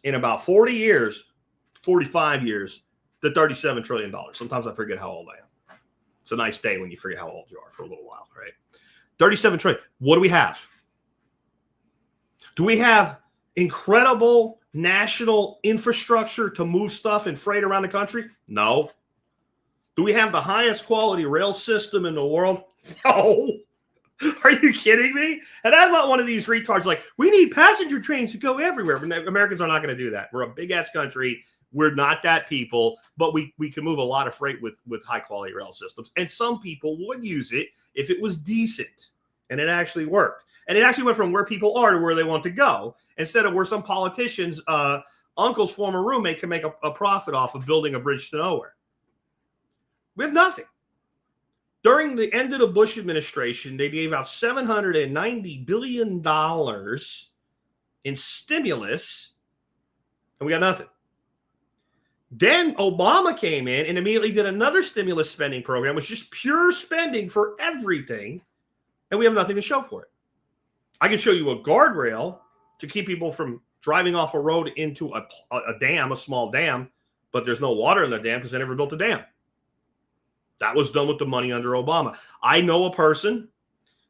in about 40 years, 45 years, to $37 trillion. Sometimes I forget how old I am. It's a nice day when you forget how old you are for a little while, right? 37 trillion. What do we have? Do we have incredible national infrastructure to move stuff and freight around the country? No. Do we have the highest quality rail system in the world? No. Are you kidding me? And I'm not one of these retards like, we need passenger trains to go everywhere. Americans are not going to do that. We're a big-ass country. We're not that people, but we can move a lot of freight with high-quality rail systems. And some people would use it if it was decent, and it actually worked. And it actually went from where people are to where they want to go, instead of where some politicians' uncle's former roommate can make a profit off of building a bridge to nowhere. We have nothing. During the end of the Bush administration, they gave out $790 billion in stimulus, and we got nothing. Then Obama came in and immediately did another stimulus spending program, which is just pure spending for everything, and we have nothing to show for it. I can show you a guardrail to keep people from driving off a road into a dam, a small dam, but there's no water in the dam because they never built a dam. That was done with the money under Obama. I know a person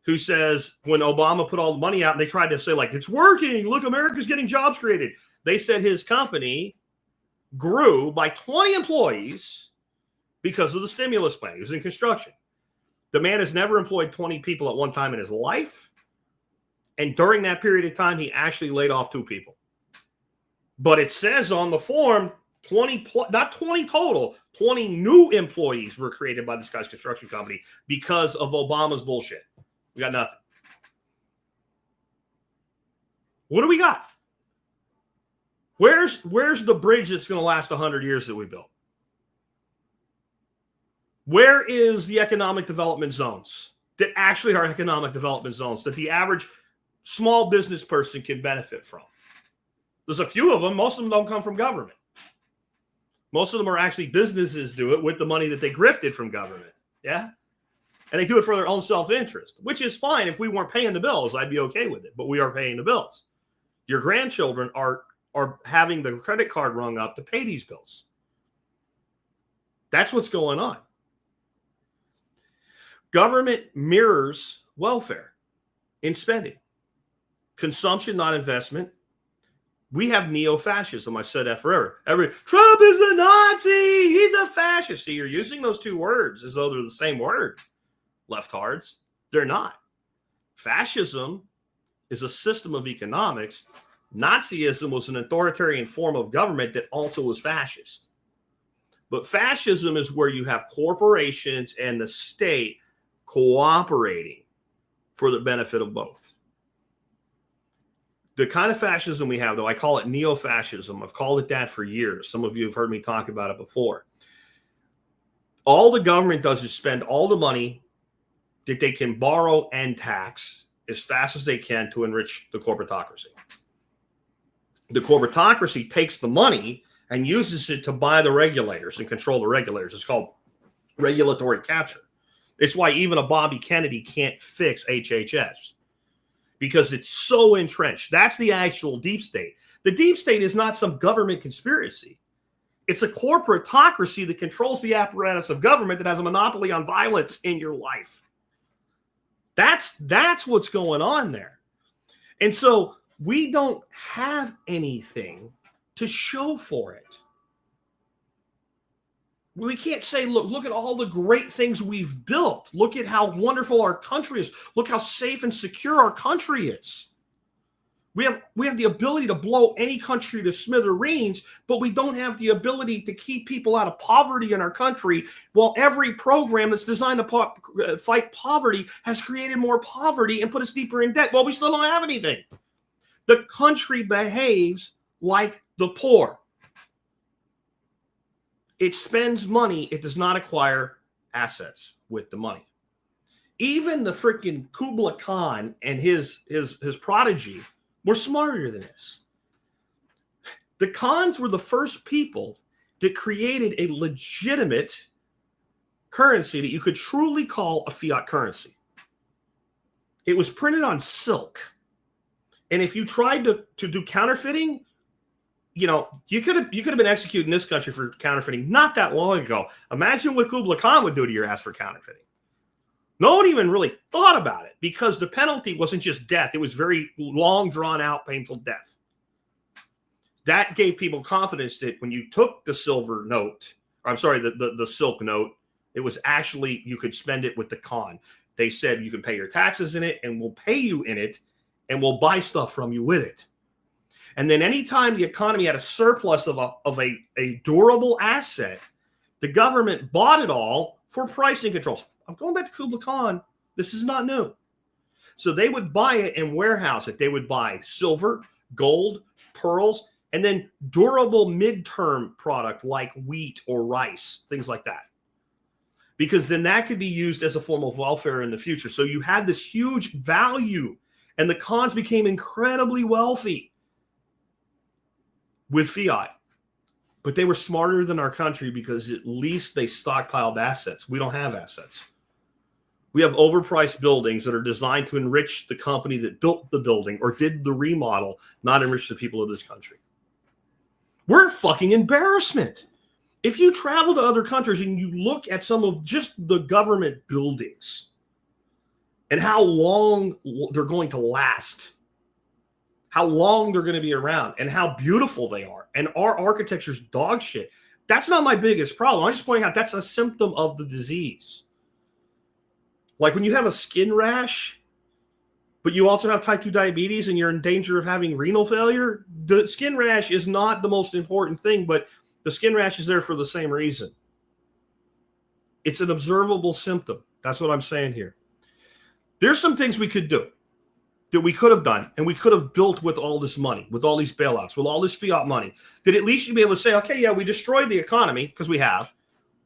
who says when Obama put all the money out and they tried to say, like, it's working, look, America's getting jobs created. They said his company grew by 20 employees because of the stimulus plan. He was in construction. The man has never employed 20 people at one time in his life. And during that period of time, he actually laid off 2 people. But it says on the form, 20, not 20 total, 20 new employees were created by this guy's construction company because of Obama's bullshit. We got nothing. What do we got? Where's the bridge that's going to last 100 years that we built? Where is the economic development zones that actually are economic development zones that the average small business person can benefit from? There's a few of them. Most of them don't come from government. Most of them are actually businesses do it with the money that they grifted from government. Yeah. And they do it for their own self-interest, which is fine. If we weren't paying the bills, I'd be okay with it. But we are paying the bills. Your grandchildren are having the credit card rung up to pay these bills. That's what's going on. Government mirrors welfare in spending. Consumption, not investment. We have neo-fascism. I said that forever. Trump is a Nazi. He's a fascist. See, you're using those two words as though they're the same word. Leftards. They're not. Fascism is a system of economics. Nazism was an authoritarian form of government that also was fascist. But fascism is where you have corporations and the state cooperating for the benefit of both. The kind of fascism we have, though, I call it neo-fascism. I've called it that for years. Some of you have heard me talk about it before. All the government does is spend all the money that they can borrow and tax as fast as they can to enrich the corporatocracy. The corporatocracy takes the money and uses it to buy the regulators and control the regulators. It's called regulatory capture. It's why even a Bobby Kennedy can't fix HHS, because it's so entrenched. That's the actual deep state. The deep state is not some government conspiracy. It's a corporatocracy that controls the apparatus of government that has a monopoly on violence in your life. That's what's going on there. And so we don't have anything to show for it. We can't say, look at all the great things we've built. Look at how wonderful our country is. Look how safe and secure our country is. We have the ability to blow any country to smithereens, but we don't have the ability to keep people out of poverty in our country. While every program that's designed to fight poverty has created more poverty and put us deeper in debt. Well, we still don't have anything. The country behaves like the poor. It spends money. It does not acquire assets with the money. Even the freaking Kublai Khan and his prodigy were smarter than this. The Khans were the first people that created a legitimate currency that you could truly call a fiat currency. It was printed on silk. And if you tried to do counterfeiting, you could have been executed in this country for counterfeiting not that long ago. Imagine what Kublai Khan would do to your ass for counterfeiting. No one even really thought about it, because the penalty wasn't just death. It was very long, drawn-out, painful death. That gave people confidence that when you took the silver note, the silk note, it was actually, you could spend it with the Khan. They said you can pay your taxes in it, and we'll pay you in it, and we'll buy stuff from you with it. And then anytime the economy had a surplus of a durable asset, the government bought it all for pricing controls. I'm going back to Kublai Khan. This is not new. So they would buy it and warehouse it. They would buy silver, gold, pearls, and then durable midterm product like wheat or rice, things like that. Because then that could be used as a form of welfare in the future. So you had this huge value, and the Khans became incredibly wealthy with fiat. But they were smarter than our country, because at least they stockpiled assets. We don't have assets. We have overpriced buildings that are designed to enrich the company that built the building or did the remodel, not enrich the people of this country. We're a fucking embarrassment. If you travel to other countries and you look at some of just the government buildings and how long they're going to last, how long they're going to be around, and how beautiful they are, and our architecture's dog shit, that's not my biggest problem. I'm just pointing out that's a symptom of the disease. Like when you have a skin rash, but you also have type 2 diabetes and you're in danger of having renal failure, the skin rash is not the most important thing, but the skin rash is there for the same reason. It's an observable symptom. That's what I'm saying here. There's some things we could do that we could have done, and we could have built with all this money, with all these bailouts, with all this fiat money, that at least you'd be able to say, okay, yeah, we destroyed the economy, because we have.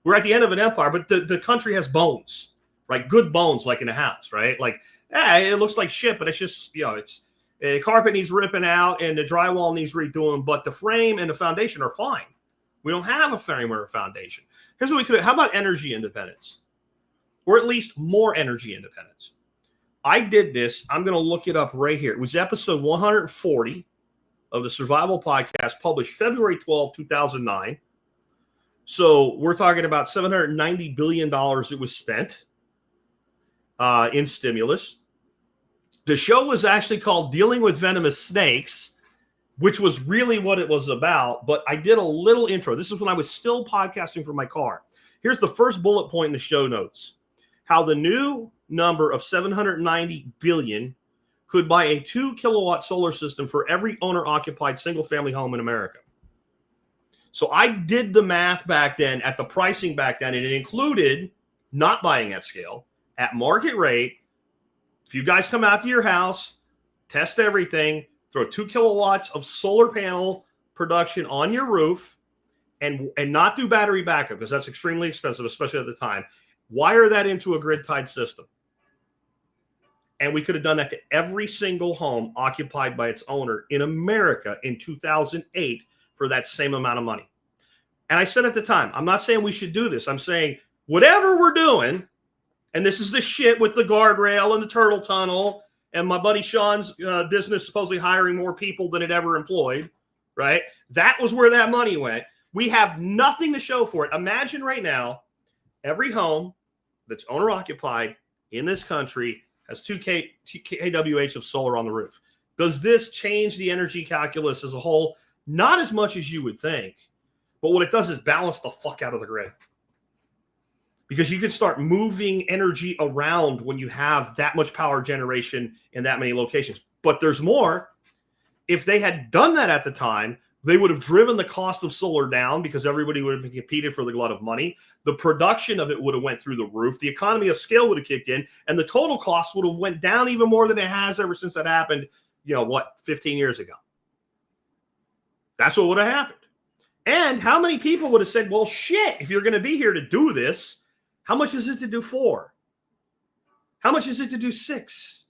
We're at the end of an empire, but the country has bones, right? Good bones, like in a house, right? Like, it looks like shit, but it's just, it's the carpet needs ripping out and the drywall needs redoing, but the frame and the foundation are fine. We don't have a frame or a foundation. Here's what we could. How about energy independence? Or at least more energy independence. I did this. I'm going to look it up right here. It was episode 140 of the Survival Podcast, published February 12, 2009. So we're talking about $790 billion that was spent in stimulus. The show was actually called Dealing with Venomous Snakes. which was really what it was about. But I did a little intro. This is when I was still podcasting from my car. Here's the first bullet point in the show notes. How the new number of 790 billion could buy a 2 kilowatt solar system for every owner-occupied single-family home in America. So I did the math back then at the pricing back then, and it included not buying at scale, at market rate. If you guys come out to your house, test everything, throw 2 kilowatts of solar panel production on your roof, and not do battery backup because that's extremely expensive, especially at the time. Wire that into a grid-tied system. And we could have done that to every single home occupied by its owner in America in 2008 for that same amount of money. And I said at the time, I'm not saying we should do this. I'm saying whatever we're doing, and this is the shit with the guardrail and the turtle tunnel and my buddy Sean's business supposedly hiring more people than it ever employed, right? That was where that money went. We have nothing to show for it. Imagine right now, every home that's owner-occupied in this country has 2 kWh of solar on the roof. Does this change the energy calculus as a whole? Not as much as you would think. But what it does is balance the fuck out of the grid. Because you can start moving energy around when you have that much power generation in that many locations. But there's more. If they had done that at the time, they would have driven the cost of solar down because everybody would have been competed for the glut of money. The production of it would have went through the roof. The economy of scale would have kicked in, and the total cost would have went down even more than it has ever since that happened, 15 years ago. That's what would have happened. And how many people would have said, well, shit, if you're going to be here to do this, how much is it to do 4? How much is it to do 6?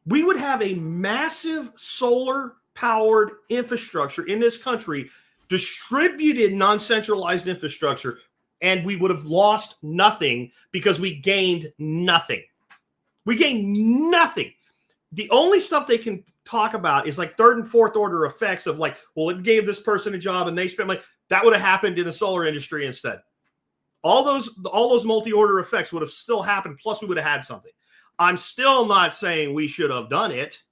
We would have a massive solar-powered infrastructure in this country, distributed non-centralized infrastructure, and we would have lost nothing because we gained nothing. We gained nothing. The only stuff they can talk about is like third and fourth order effects of like, well, it gave this person a job and they spent money. That would have happened in the solar industry instead. All those multi-order effects would have still happened. Plus we would have had something. I'm still not saying we should have done it.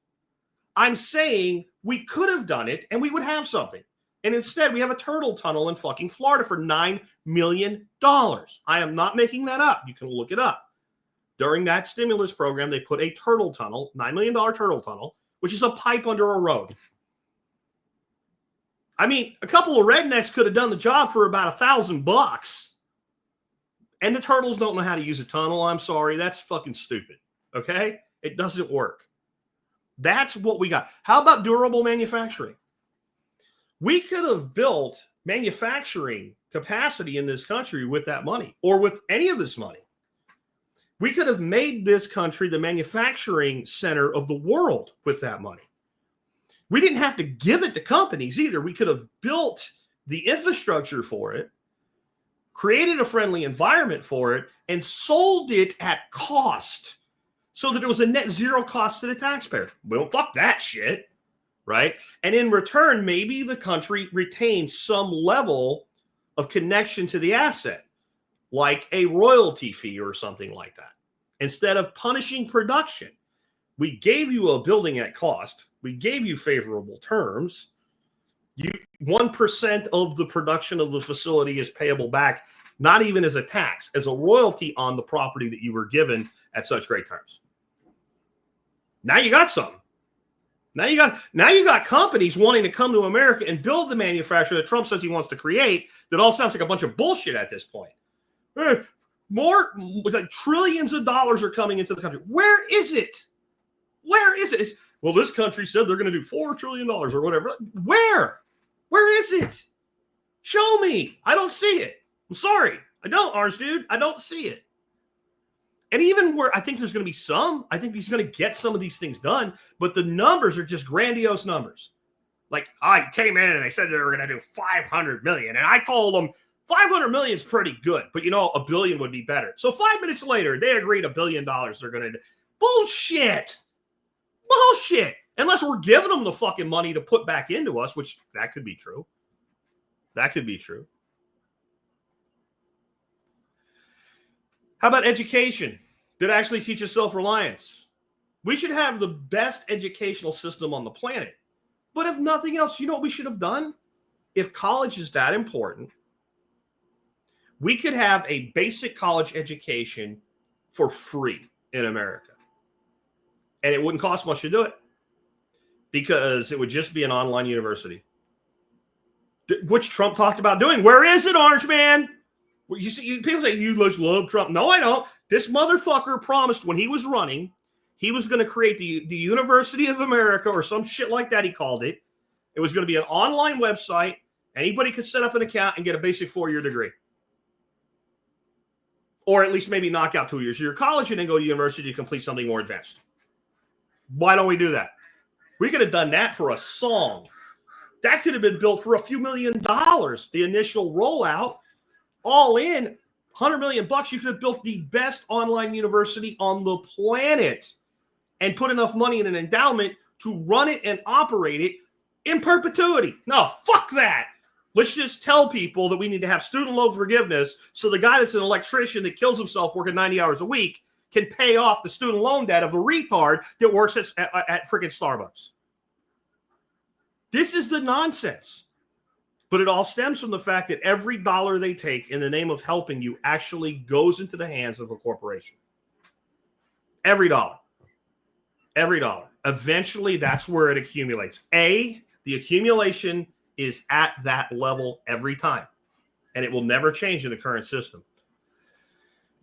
I'm saying we could have done it and we would have something. And instead we have a turtle tunnel in fucking Florida for $9 million. I am not making that up. You can look it up. During that stimulus program, they put a turtle tunnel, $9 million turtle tunnel, which is a pipe under a road. I mean, a couple of rednecks could have done the job for about $1,000. And the turtles don't know how to use a tunnel. I'm sorry. That's fucking stupid. Okay? It doesn't work. That's what we got. How about durable manufacturing? We could have built manufacturing capacity in this country with that money or with any of this money. We could have made this country the manufacturing center of the world with that money. We didn't have to give it to companies either. We could have built the infrastructure for it, created a friendly environment for it, and sold it at cost so that it was a net zero cost to the taxpayer. Well, fuck that shit, right? And in return, maybe the country retains some level of connection to the asset, like a royalty fee or something like that. Instead of punishing production, we gave you a building at cost. We gave you favorable terms. 1% of the production of the facility is payable back, not even as a tax, as a royalty on the property that you were given at such great terms. Now you got something. Now you got companies wanting to come to America and build the manufacturer that Trump says he wants to create. That all sounds like a bunch of bullshit at this point. More like trillions of dollars are coming into the country. Where is it? Where is it? Well, this country said they're going to do $4 trillion or whatever. Where? Where is it? Show me. I don't see it. I'm sorry. I don't, Orange Dude. I don't see it. And even where I think there's going to be some, I think he's going to get some of these things done, but the numbers are just grandiose numbers. Like, I came in and they said they were going to do 500 million. And I told them 500 million is pretty good, but $1 billion would be better. So 5 minutes later, they agreed $1 billion they're going to do. Bullshit. Bullshit. Unless we're giving them the fucking money to put back into us, which that could be true. That could be true. How about education that actually teaches self-reliance? We should have the best educational system on the planet. But if nothing else, you know what we should have done? If college is that important, we could have a basic college education for free in America. And it wouldn't cost much to do it because it would just be an online university, which Trump talked about doing. Where is it, Orange Man? You see, people say, you love Trump. No, I don't. This motherfucker promised when he was running, he was going to create the University of America or some shit like that, he called it. It was going to be an online website. Anybody could set up an account and get a basic 4-year degree. Or at least maybe knock out 2 years of your college and then go to university to complete something more advanced. Why don't we do that? We could have done that for a song. That could have been built for a few $1 million. The initial rollout, all in, $100 million. You could have built the best online university on the planet and put enough money in an endowment to run it and operate it in perpetuity. No, fuck that. Let's just tell people that we need to have student loan forgiveness so the guy that's an electrician that kills himself working 90 hours a week can pay off the student loan debt of a retard that works at freaking Starbucks. This is the nonsense. But it all stems from the fact that every dollar they take in the name of helping you actually goes into the hands of a corporation. Every dollar. Every dollar. Eventually, that's where it accumulates. The accumulation is at that level every time. And it will never change in the current system.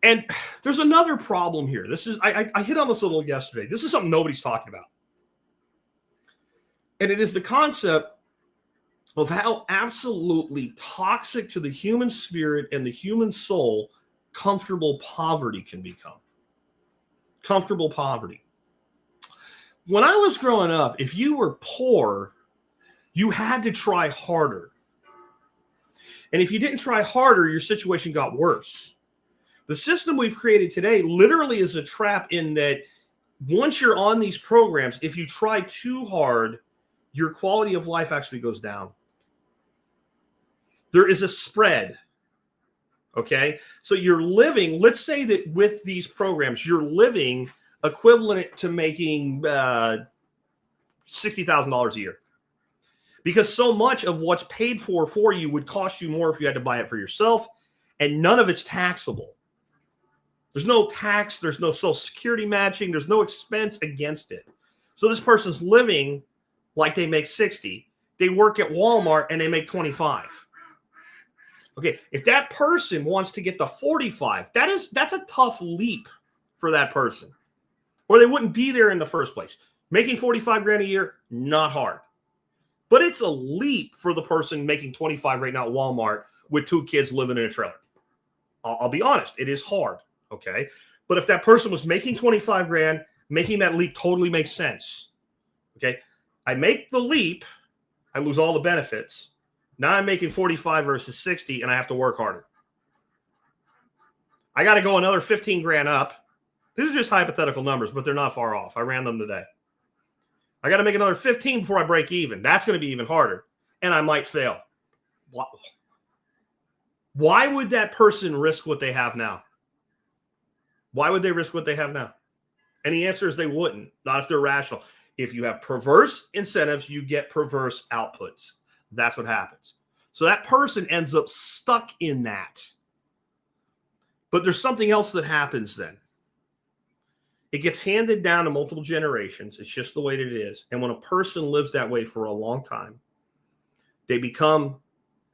And there's another problem here. This is I hit on this a little yesterday. This is something nobody's talking about. And it is the concept of how absolutely toxic to the human spirit and the human soul comfortable poverty can become. Comfortable poverty. When I was growing up, if you were poor, you had to try harder. And if you didn't try harder, your situation got worse. The system we've created today literally is a trap in that once you're on these programs, if you try too hard, your quality of life actually goes down. There is a spread. Okay? So you're living, let's say that with these programs, you're living equivalent to making $60,000 a year. Because so much of what's paid for you would cost you more if you had to buy it for yourself, and none of it's taxable. There's no tax, there's no social security matching, there's no expense against it. So this person's living like they make 60. They work at Walmart and they make 25. Okay, if that person wants to get to 45, that's a tough leap for that person. Or they wouldn't be there in the first place. Making 45 grand a year, not hard. But it's a leap for the person making 25 right now at Walmart with 2 kids living in a trailer. I'll be honest, it is hard, okay? But if that person was making 25 grand, making that leap totally makes sense, okay? I make the leap, I lose all the benefits. Now I'm making 45 versus 60, and I have to work harder. I got to go another 15 grand up. These are just hypothetical numbers, but they're not far off. I ran them today. I got to make another 15 before I break even. That's going to be even harder, and I might fail. Why would that person risk what they have now? Why would they risk what they have now? And the answer is they wouldn't, not if they're rational. If you have perverse incentives, you get perverse outputs. That's what happens. So that person ends up stuck in that. But there's something else that happens then. It gets handed down to multiple generations. It's just the way that it is. And when a person lives that way for a long time, they become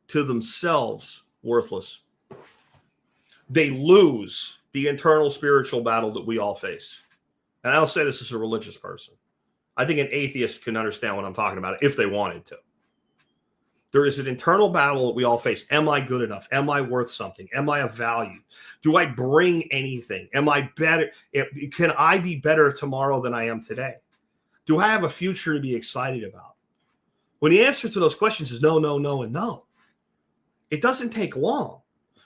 to themselves worthless. They lose the internal spiritual battle that we all face. And I don't say this as a religious person. I think an atheist can understand what I'm talking about if they wanted to. There is an internal battle that we all face. Am I good enough? Am I worth something? Am I of value? Do I bring anything? Am I better? Can I be better tomorrow than I am today? Do I have a future to be excited about? When the answer to those questions is no, no, no, and no, it doesn't take long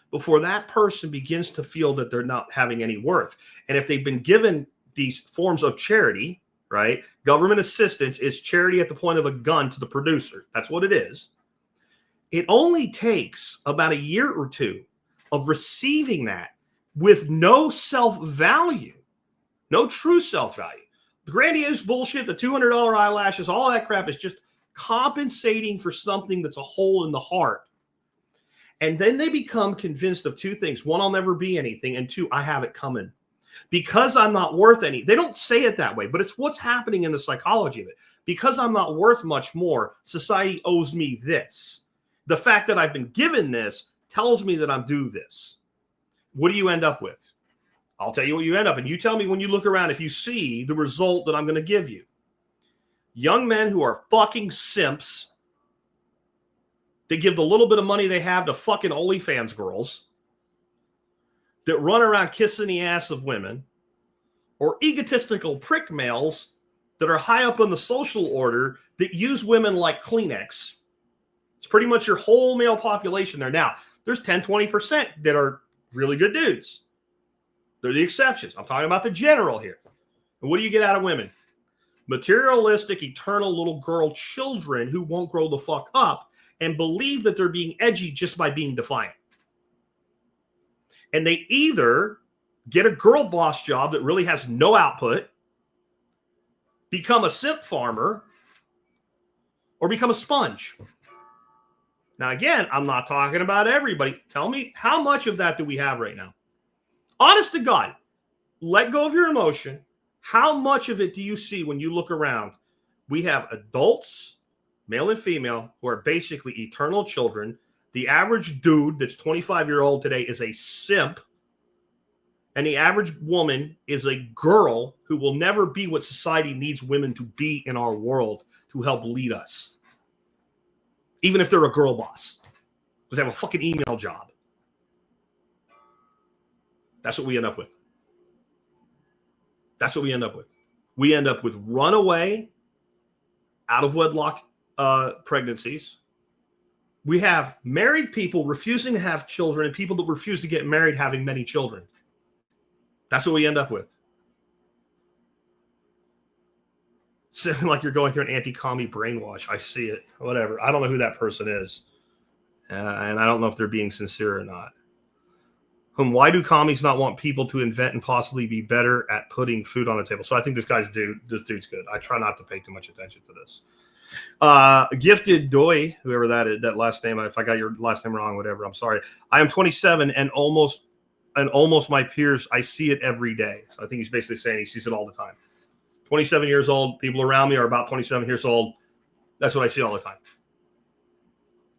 before that person begins to feel that they're not having any worth. And if they've been given these forms of charity, right? Government assistance is charity at the point of a gun to the producer. That's what it is. It only takes about a year or two of receiving that with no self-value, no true self-value. The grandiose bullshit, the $200 eyelashes, all that crap is just compensating for something that's a hole in the heart. And then they become convinced of two things. One, I'll never be anything. And two, I have it coming. Because I'm not worth any. They don't say it that way, but it's what's happening in the psychology of it. Because I'm not worth much more, society owes me this. The fact that I've been given this tells me that I'm due this. What do you end up with? I'll tell you what you end up. And you tell me when you look around if you see the result that I'm going to give you. Young men who are fucking simps. They give the little bit of money they have to fucking OnlyFans girls that run around kissing the ass of women, or egotistical prick males that are high up on the social order that use women like Kleenex. It's pretty much your whole male population there. Now, there's 10, 20% that are really good dudes. They're the exceptions. I'm talking about the general here. And what do you get out of women? Materialistic, eternal little girl children who won't grow the fuck up and believe that they're being edgy just by being defiant. And they either get a girl boss job that really has no output, become a simp farmer, or become a sponge. Now, again, I'm not talking about everybody. Tell me, how much of that do we have right now? Honest to God, let go of your emotion. How much of it do you see when you look around? We have adults, male and female, who are basically eternal children. The average dude that's 25-year-old today is a simp. And the average woman is a girl who will never be what society needs women to be in our world to help lead us. Even if they're a girl boss. Because they have a fucking email job. That's what we end up with. That's what we end up with. We end up with runaway, out of wedlock pregnancies. We have married people refusing to have children and people that refuse to get married having many children. That's what we end up with. Sounding like you're going through an anti-commie brainwash. I see it. Whatever. I don't know who that person is. And I don't know if they're being sincere or not. Why do commies not want people to invent and possibly be better at putting food on the table? So I think this dude's good. I try not to pay too much attention to this. Gifted Doy, whoever that is, that last name, if I got your last name wrong, whatever, I'm sorry. I am 27 and almost my peers, I see it every day. So I think he's basically saying he sees it all the time. 27 years old, people around me are about 27 years old. That's what I see all the time.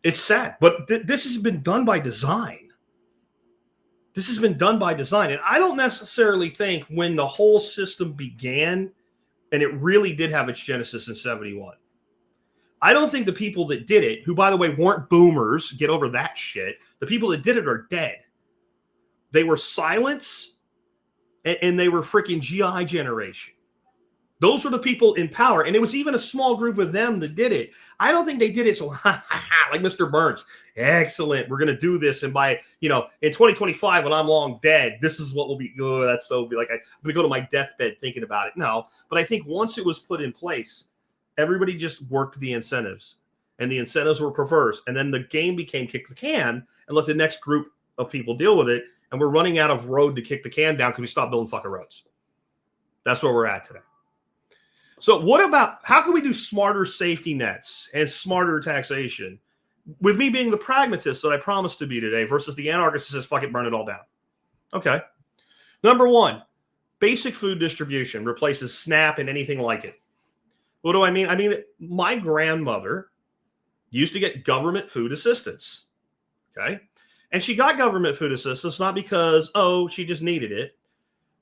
It's sad, but this has been done by design. This has been done by design. And I don't necessarily think when the whole system began, and it really did have its genesis in 71, I don't think the people that did it, who, by the way, weren't boomers, get over that shit. The people that did it are dead. They were silence, and they were freaking GI generation. Those were the people in power. And it was even a small group of them that did it. I don't think they did it so, like Mr. Burns. Excellent. We're going to do this. And by, in 2025, when I'm long dead, this is what will be good. That's so like, I'm going to go to my deathbed thinking about it. No, but I think once it was put in place, everybody just worked the incentives. And the incentives were perverse. And then the game became kick the can and let the next group of people deal with it. And we're running out of road to kick the can down because we stopped building fucking roads. That's where we're at today. So what about, how can we do smarter safety nets and smarter taxation with me being the pragmatist that I promised to be today versus the anarchist that says, fuck it, burn it all down? Okay. Number one, basic food distribution replaces SNAP and anything like it. What do I mean? I mean, my grandmother used to get government food assistance. Okay. And she got government food assistance not because, she just needed it.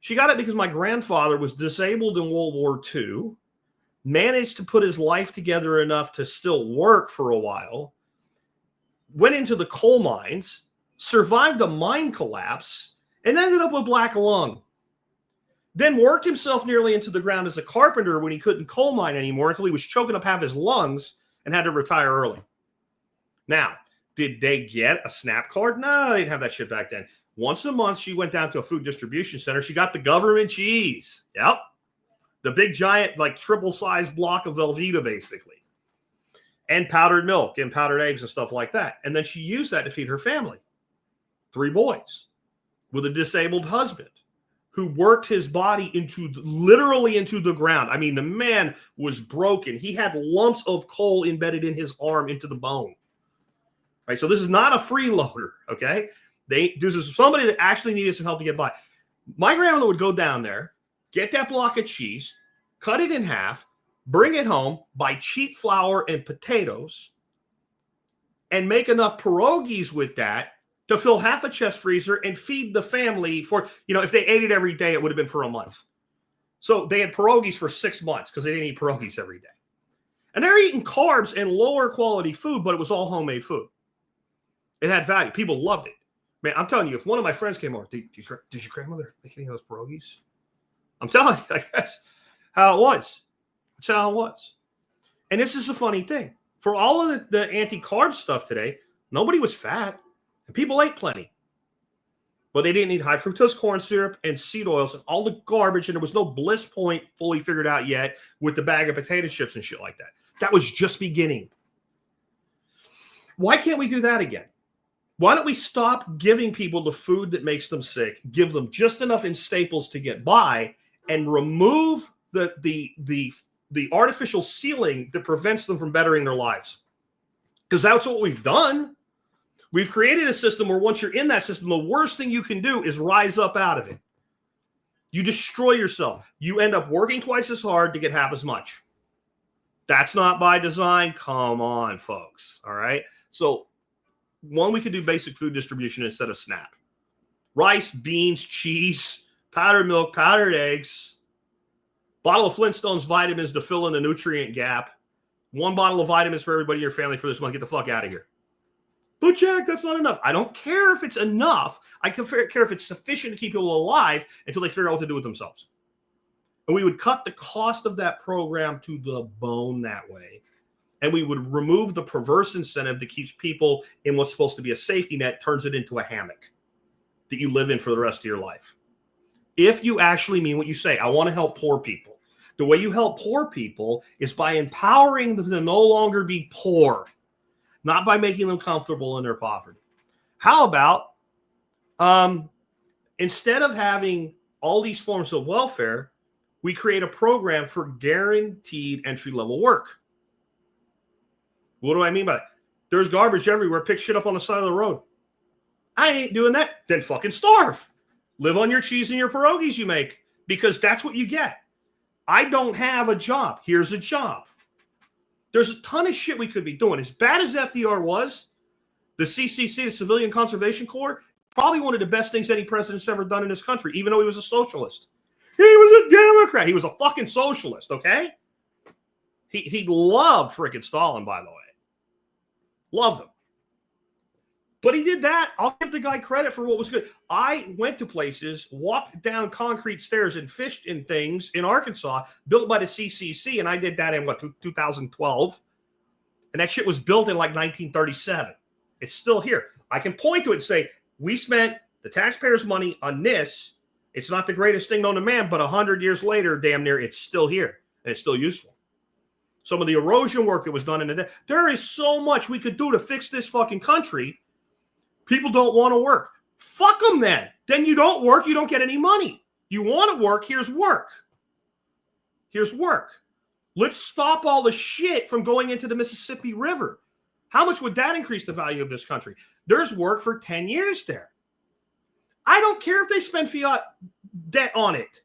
She got it because my grandfather was disabled in World War II, managed to put his life together enough to still work for a while, went into the coal mines, survived a mine collapse, and ended up with black lung. Then worked himself nearly into the ground as a carpenter when he couldn't coal mine anymore until he was choking up half his lungs and had to retire early. Now, did they get a SNAP card? No, they didn't have that shit back then. Once a month, she went down to a food distribution center. She got the government cheese. Yep. The big giant, like triple-sized block of Velveeta, basically. And powdered milk and powdered eggs and stuff like that. And then she used that to feed her family. 3 boys with a disabled husband. who worked his body literally into the ground. I mean, the man was broken. He had lumps of coal embedded in his arm into the bone. Right? So this is not a freeloader, okay? This is somebody that actually needed some help to get by. My grandmother would go down there, get that block of cheese, cut it in half, bring it home, buy cheap flour and potatoes, and make enough pierogies with that to fill half a chest freezer and feed the family for, if they ate it every day, it would have been for a month. So they had pierogies for 6 months because they didn't eat pierogies every day. And they're eating carbs and lower quality food, but it was all homemade food. It had value. People loved it. Man, I'm telling you, if one of my friends came over, did your grandmother make any of those pierogies? I'm telling you, that's how it was. That's how it was. And this is a funny thing. For all of the anti-carb stuff today, nobody was fat. And people ate plenty. But they didn't eat high fructose corn syrup and seed oils and all the garbage. And there was no bliss point fully figured out yet with the bag of potato chips and shit like that. That was just beginning. Why can't we do that again? Why don't we stop giving people the food that makes them sick, give them just enough in staples to get by, and remove the artificial ceiling that prevents them from bettering their lives? Because that's what we've done. We've created a system where once you're in that system, the worst thing you can do is rise up out of it. You destroy yourself. You end up working twice as hard to get half as much. That's not by design. Come on, folks. All right. So one, we could do basic food distribution instead of SNAP. Rice, beans, cheese, powdered milk, powdered eggs, bottle of Flintstones vitamins to fill in the nutrient gap. 1 bottle of vitamins for everybody in your family for this month. Get the fuck out of here. But Jack, that's not enough. I don't care if it's enough. I care if it's sufficient to keep people alive until they figure out what to do with themselves. And we would cut the cost of that program to the bone that way. And we would remove the perverse incentive that keeps people in what's supposed to be a safety net, turns it into a hammock that you live in for the rest of your life. If you actually mean what you say, I want to help poor people. The way you help poor people is by empowering them to no longer be poor, not by making them comfortable in their poverty. How about instead of having all these forms of welfare, we create a program for guaranteed entry-level work? What do I mean by that? There's garbage everywhere. Pick shit up on the side of the road. I ain't doing that. Then fucking starve. Live on your cheese and your pierogies you make, because that's what you get. I don't have a job. Here's a job. There's a ton of shit we could be doing. As bad as FDR was, the CCC, the Civilian Conservation Corps, probably one of the best things any president's ever done in this country, even though he was a socialist. He was a Democrat. He was a fucking socialist, okay? He loved freaking Stalin, by the way. Loved him. But he did that. I'll give the guy credit for what was good. I went to places, walked down concrete stairs and fished in things in Arkansas built by the CCC, and I did that in, 2012? And that shit was built in like 1937. It's still here. I can point to it and say, we spent the taxpayers' money on this. It's not the greatest thing known to man, but 100 years later, damn near, it's still here, and it's still useful. Some of the erosion work that was done in the day. There is so much we could do to fix this fucking country. People don't want to work. Fuck them then. Then you don't work, you don't get any money. You want to work, here's work. Here's work. Let's stop all the shit from going into the Mississippi River. How much would that increase the value of this country? There's work for 10 years there. I don't care if they spend fiat debt on it.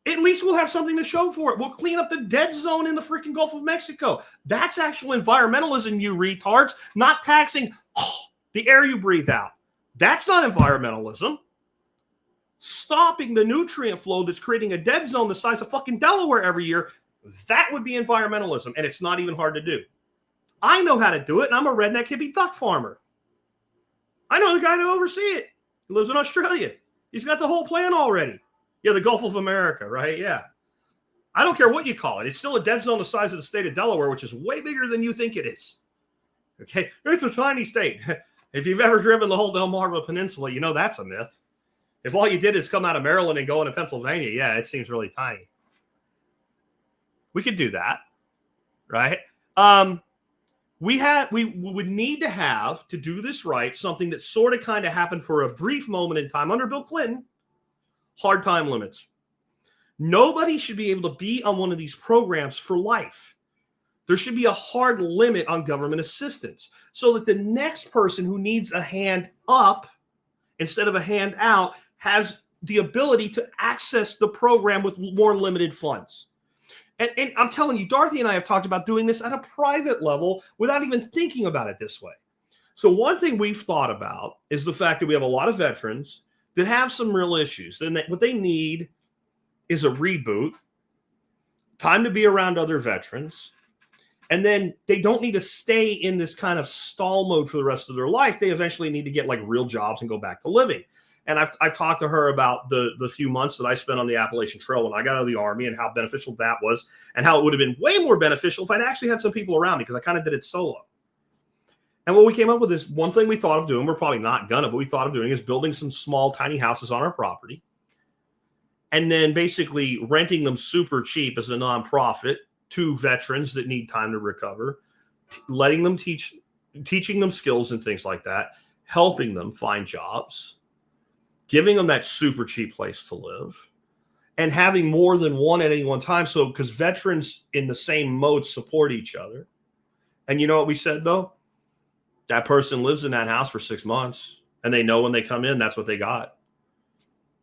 At least we'll have something to show for it. We'll clean up the dead zone in the freaking Gulf of Mexico. That's actual environmentalism, you retards, not taxing the air you breathe out. That's not environmentalism. Stopping the nutrient flow that's creating a dead zone the size of fucking Delaware every year, that would be environmentalism, and it's not even hard to do. I know how to do it, and I'm a redneck hippie duck farmer. I know the guy to oversee it. He lives in Australia. He's got the whole plan already. Yeah, the Gulf of America, right? Yeah. I don't care what you call it. It's still a dead zone the size of the state of Delaware, which is way bigger than you think it is. Okay? It's a tiny state. If you've ever driven the whole Delmarva Peninsula, you know that's a myth. If all you did is come out of Maryland and go into Pennsylvania, yeah, it seems really tiny. We could do that, right? We would need to have, to do this right, something that sort of kind of happened for a brief moment in time under Bill Clinton, hard time limits. Nobody should be able to be on one of these programs for life. There should be a hard limit on government assistance so that the next person who needs a hand up instead of a hand out has the ability to access the program with more limited funds. And I'm telling you, Dorothy and I have talked about doing this at a private level without even thinking about it this way. So one thing we've thought about is the fact that we have a lot of veterans that have some real issues. And what they need is a reboot, time to be around other veterans, and then they don't need to stay in this kind of stall mode for the rest of their life. They eventually need to get like real jobs and go back to living. And I've talked to her about the few months that I spent on the Appalachian Trail when I got out of the Army and how beneficial that was and how it would have been way more beneficial if I'd actually had some people around me because I kind of did it solo. And what we came up with is one thing we thought of doing, we're probably not gonna, but we thought of doing is building some small, tiny houses on our property and then basically renting them super cheap as a nonprofit to veterans that need time to recover, letting them teaching them skills and things like that, helping them find jobs, giving them that super cheap place to live, and having more than one at any one time. So, because veterans in the same mode support each other. And you know what we said, though? That person lives in that house for 6 months, and they know when they come in, that's what they got.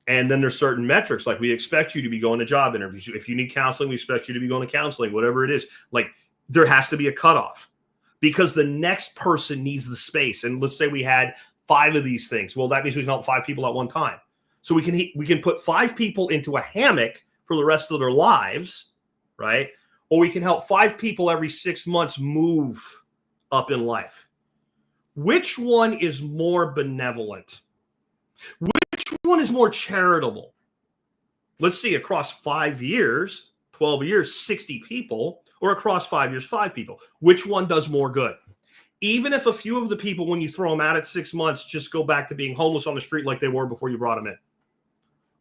And then there's certain metrics, like we expect you to be going to job interviews. If you need counseling, we expect you to be going to counseling, whatever it is. Like there has to be a cutoff because the next person needs the space. And let's say we had 5 of these things. Well, that means we can help 5 people at one time. So we can put 5 people into a hammock for the rest of their lives, right? Or we can help 5 people every 6 months move up in life. Which one is more benevolent? Which one is more charitable? Let's see, across 5 years, 12 years, 60 people, or across 5 years, 5 people. Which one does more good? Even if a few of the people, when you throw them out at 6 months, just go back to being homeless on the street like they were before you brought them in.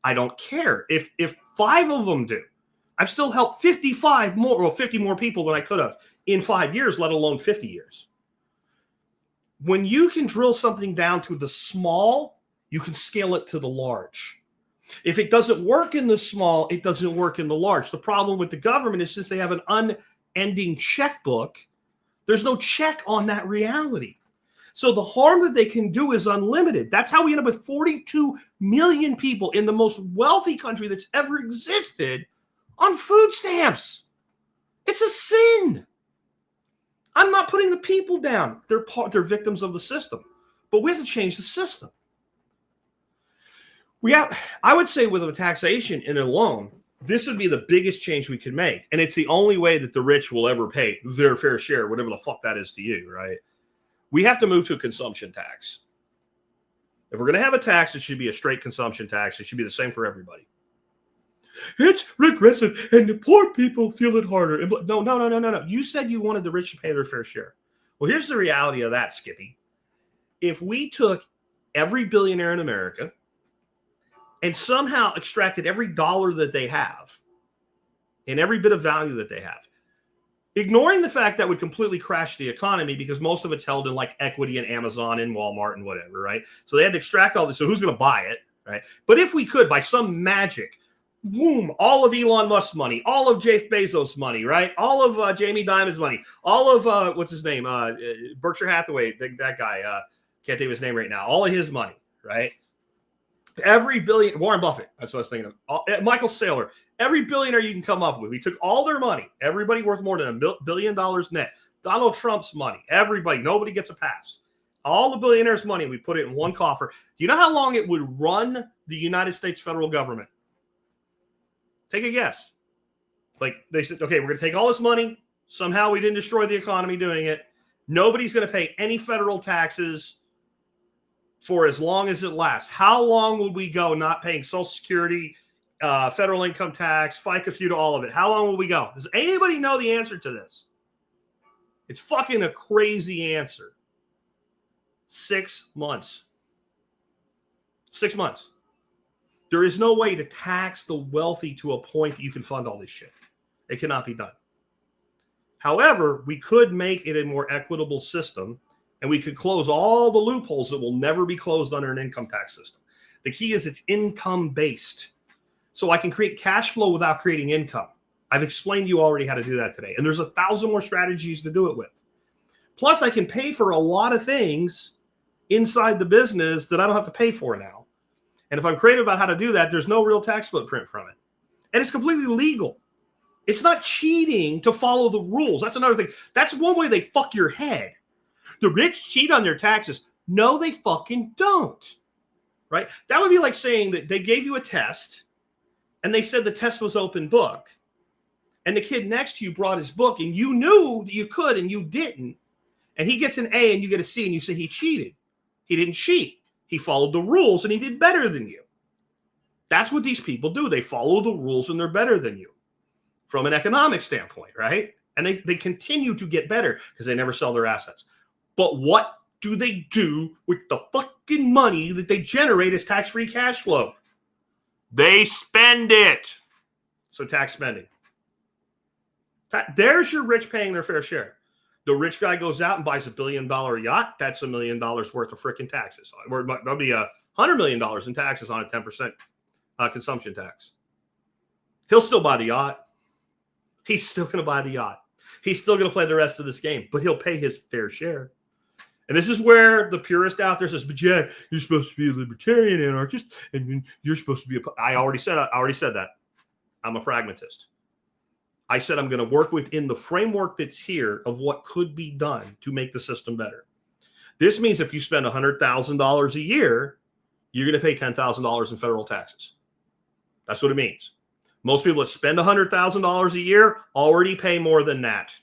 I don't care. If 5 of them do, I've still helped 50 more people than I could have in 5 years, let alone 50 years. When you can drill something down to the small, you can scale it to the large. If it doesn't work in the small, it doesn't work in the large. The problem with the government is since they have an unending checkbook, there's no check on that reality. So the harm that they can do is unlimited. That's how we end up with 42 million people in the most wealthy country that's ever existed on food stamps. It's a sin. I'm not putting the people down. They're victims of the system. But we have to change the system. I would say with a taxation in a loan, this would be the biggest change we could make. And it's the only way that the rich will ever pay their fair share, whatever the fuck that is to you, right? We have to move to a consumption tax. If we're going to have a tax, it should be a straight consumption tax. It should be the same for everybody. It's regressive and the poor people feel it harder. No. You said you wanted the rich to pay their fair share. Well, here's the reality of that, Skippy. If we took every billionaire in America and somehow extracted every dollar that they have and every bit of value that they have, ignoring the fact that would completely crash the economy because most of it's held in like equity in Amazon and Walmart and whatever, right? So they had to extract all this. So who's going to buy it, right? But if we could, by some magic, boom, all of Elon Musk's money, all of Jeff Bezos' money, right? All of Jamie Dimon's money, all of, what's his name? Berkshire Hathaway, that guy, can't think of his name right now. All of his money, right? Every billion, Warren Buffett, that's what I was thinking of. Michael Saylor, every billionaire you can come up with. We took all their money, everybody worth more than $1 billion net. Donald Trump's money, everybody, nobody gets a pass. All the billionaires' money, we put it in one coffer. Do you know how long it would run the United States federal government? Take a guess. Like they said, okay, we're going to take all this money. Somehow we didn't destroy the economy doing it. Nobody's going to pay any federal taxes for as long as it lasts. How long would we go not paying Social Security, federal income tax, FICA, FUTA, all of it? How long will we go? Does anybody know the answer to this? It's fucking a crazy answer. 6 months. 6 months. There is no way to tax the wealthy to a point that you can fund all this shit. It cannot be done. However, we could make it a more equitable system, and we could close all the loopholes that will never be closed under an income tax system. The key is it's income-based. so I can create cash flow without creating income. I've explained to you already how to do that today. And there's 1,000 more strategies to do it with. Plus, I can pay for a lot of things inside the business that I don't have to pay for now. And if I'm creative about how to do that, there's no real tax footprint from it. And it's completely legal. It's not cheating to follow the rules. That's another thing. That's one way they fuck your head. The rich cheat on their taxes. No, they fucking don't. Right? That would be like saying that they gave you a test and they said the test was open book. And the kid next to you brought his book and you knew that you could and you didn't. And he gets an A and you get a C and you say he cheated. He didn't cheat. He followed the rules and he did better than you. That's what these people do. They follow the rules and they're better than you from an economic standpoint, right? And they continue to get better because they never sell their assets. But what do they do with the fucking money that they generate as tax-free cash flow? They spend it. So tax spending. There's your rich paying their fair share. The rich guy goes out and buys $1 billion yacht. That's $1 million worth of freaking taxes. There'll be $100 million in taxes on a 10% consumption tax. He'll still buy the yacht. He's still going to buy the yacht. He's still going to play the rest of this game, but he'll pay his fair share. And this is where the purist out there says, but yeah, you're supposed to be a libertarian anarchist, and you're supposed to be I already said that. I'm a pragmatist. I said I'm going to work within the framework that's here of what could be done to make the system better. This means if you spend $100,000 a year, you're going to pay $10,000 in federal taxes. That's what it means. Most people that spend $100,000 a year already pay more than that.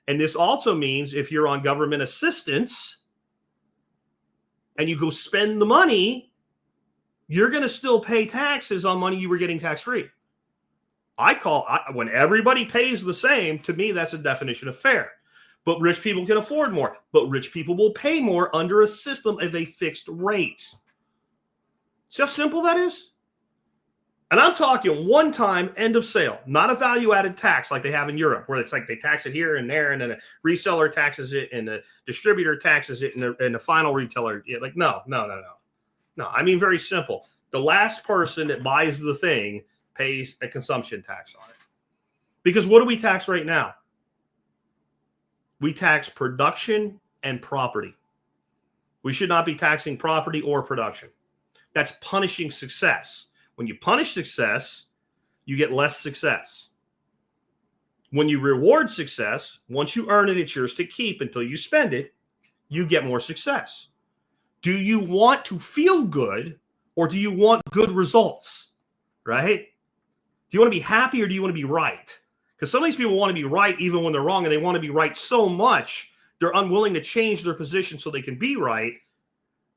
And this also means if you're on government assistance and you go spend the money, you're going to still pay taxes on money you were getting tax-free. When everybody pays the same, to me, that's a definition of fair. But rich people can afford more. But rich people will pay more under a system of a fixed rate. See how simple that is? And I'm talking one time end of sale, not a value-added tax like they have in Europe, where it's like they tax it here and there, and then a reseller taxes it, and the distributor taxes it, and the final retailer. Like, no. I mean, very simple. The last person that buys the thing pays a consumption tax on it. Because what do we tax right now? We tax production and property. We should not be taxing property or production. That's punishing success. When you punish success, you get less success. When you reward success, once you earn it, it's yours to keep until you spend it, you get more success. Do you want to feel good or do you want good results? Right? Do you want to be happy or do you want to be right? Because some of these people want to be right even when they're wrong, and they want to be right so much they're unwilling to change their position so they can be right,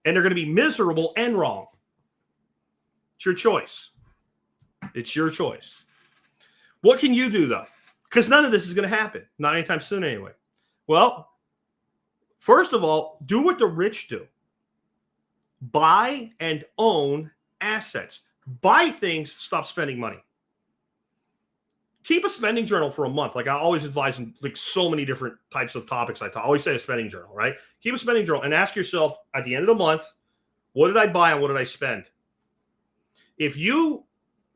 and they're going to be miserable and wrong. It's your choice. It's your choice. What can you do, though? Because none of this is going to happen. Not anytime soon, anyway. Well, first of all, do what the rich do. Buy and own assets. Buy things, stop spending money. Keep a spending journal for a month. Like I always advise in like so many different types of topics. I always say a spending journal, right? Keep a spending journal and ask yourself at the end of the month, what did I buy and what did I spend? If you,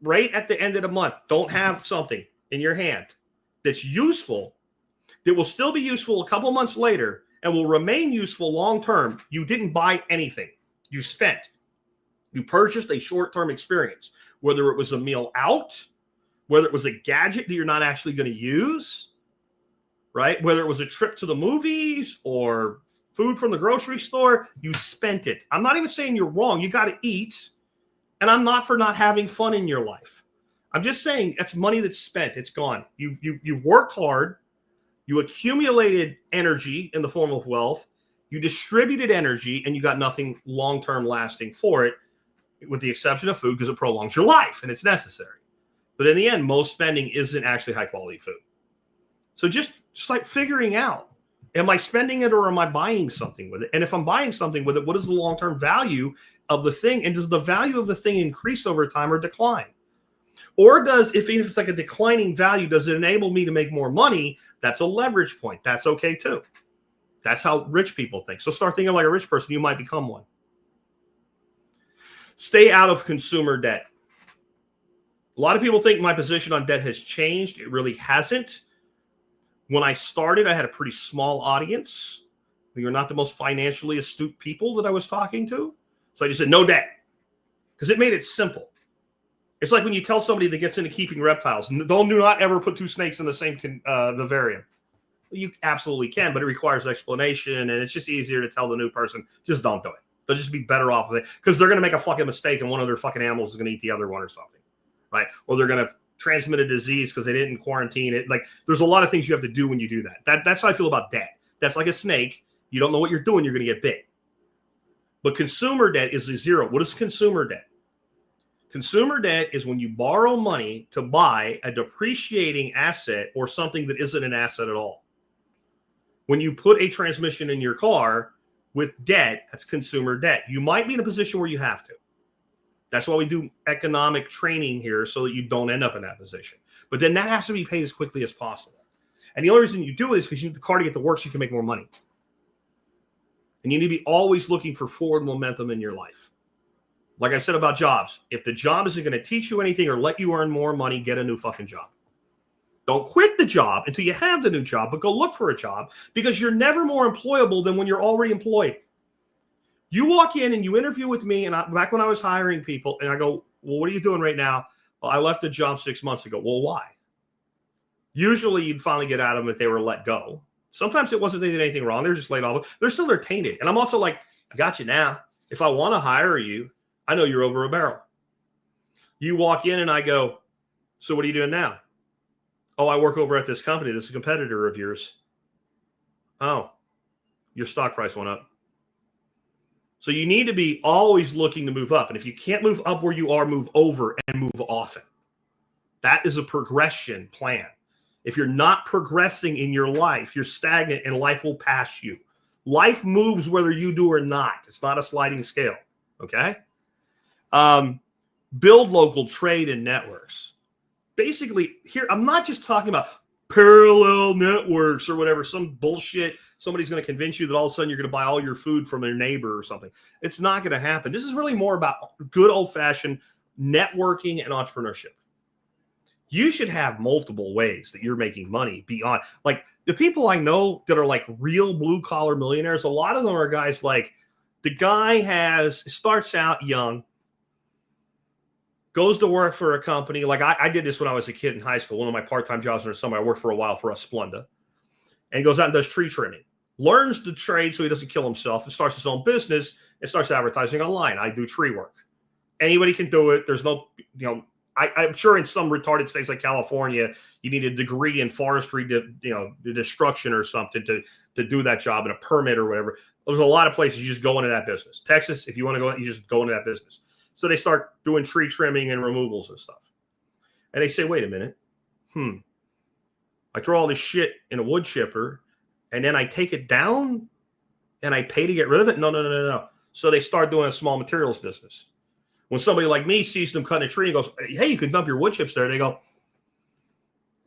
right at the end of the month, don't have something in your hand that's useful, that will still be useful a couple months later and will remain useful long-term, you didn't buy anything. You spent. You purchased a short-term experience, whether it was a meal out, whether it was a gadget that you're not actually going to use, right? Whether it was a trip to the movies or food from the grocery store, you spent it. I'm not even saying you're wrong. You got to eat. And I'm not for not having fun in your life. I'm just saying it's money that's spent. It's gone. You've worked hard. You accumulated energy in the form of wealth. You distributed energy, and you got nothing long-term lasting for it, with the exception of food, because it prolongs your life, and it's necessary. But in the end, most spending isn't actually high-quality food. So just like figuring out, am I spending it or am I buying something with it? And if I'm buying something with it, what is the long-term value of the thing? And does the value of the thing increase over time or decline? Or does, even if it's like a declining value, does it enable me to make more money? That's a leverage point. That's okay too. That's how rich people think. So start thinking like a rich person. You might become one. Stay out of consumer debt. A lot of people think my position on debt has changed. It really hasn't. When I started, I had a pretty small audience. We were not the most financially astute people that I was talking to. So I just said, no debt, because it made it simple. It's like when you tell somebody that gets into keeping reptiles, do not ever put two snakes in the same vivarium. You absolutely can, but it requires explanation, and it's just easier to tell the new person, just don't do it. They'll just be better off with it, because they're going to make a fucking mistake, and one of their fucking animals is going to eat the other one or something, right? Or they're going to transmit a disease because they didn't quarantine it. Like, there's a lot of things you have to do when you do that. That's how I feel about debt. That's like a snake. You don't know what you're doing, you're going to get bit. But consumer debt is a zero. What is consumer debt? Consumer debt is when you borrow money to buy a depreciating asset or something that isn't an asset at all. When you put a transmission in your car with debt, that's consumer debt. You might be in a position where you have to. That's why we do economic training here, so that you don't end up in that position. But then that has to be paid as quickly as possible. And the only reason you do it is because you need the car to get to work so you can make more money. And you need to be always looking for forward momentum in your life. Like I said about jobs, if the job isn't going to teach you anything or let you earn more money, get a new fucking job. Don't quit the job until you have the new job, but go look for a job, because you're never more employable than when you're already employed. You walk in and you interview with me, and back when I was hiring people, and I go, well, what are you doing right now? Well, I left the job 6 months ago. Well, why? Usually you'd finally get out of them if they were let go. Sometimes it wasn't they did anything wrong. They're just laid off. They're still tainted. And I'm also like, I got you now. If I want to hire you, I know you're over a barrel. You walk in and I go, so what are you doing now? Oh, I work over at this company. This is a competitor of yours. Oh, your stock price went up. So you need to be always looking to move up. And if you can't move up where you are, move over and move often. That is a progression plan. If you're not progressing in your life, you're stagnant and life will pass you. Life moves whether you do or not. It's not a sliding scale. Okay? Build local trade and networks. Basically, here, I'm not just talking about parallel networks or whatever, some bullshit. Somebody's going to convince you that all of a sudden you're going to buy all your food from their neighbor or something. It's not going to happen. This is really more about good old-fashioned networking and entrepreneurship. You should have multiple ways that you're making money beyond. Like, the people I know that are like real blue-collar millionaires, a lot of them are guys like, the guy starts out young, goes to work for a company. Like I did this when I was a kid in high school. One of my part-time jobs in the summer, I worked for a while for a Splenda. And he goes out and does tree trimming. Learns the trade so he doesn't kill himself, and starts his own business and starts advertising online. I do tree work. Anybody can do it. There's no, I'm sure in some retarded states like California, you need a degree in forestry, the destruction or something to do that job, and a permit or whatever. There's a lot of places you just go into that business. Texas, if you want to go, you just go into that business. So they start doing tree trimming and removals and stuff. And they say, wait a minute. I throw all this shit in a wood chipper and then I take it down and I pay to get rid of it? No. So they start doing a small materials business. When somebody like me sees them cutting a tree and goes, hey, you can dump your wood chips there. They go,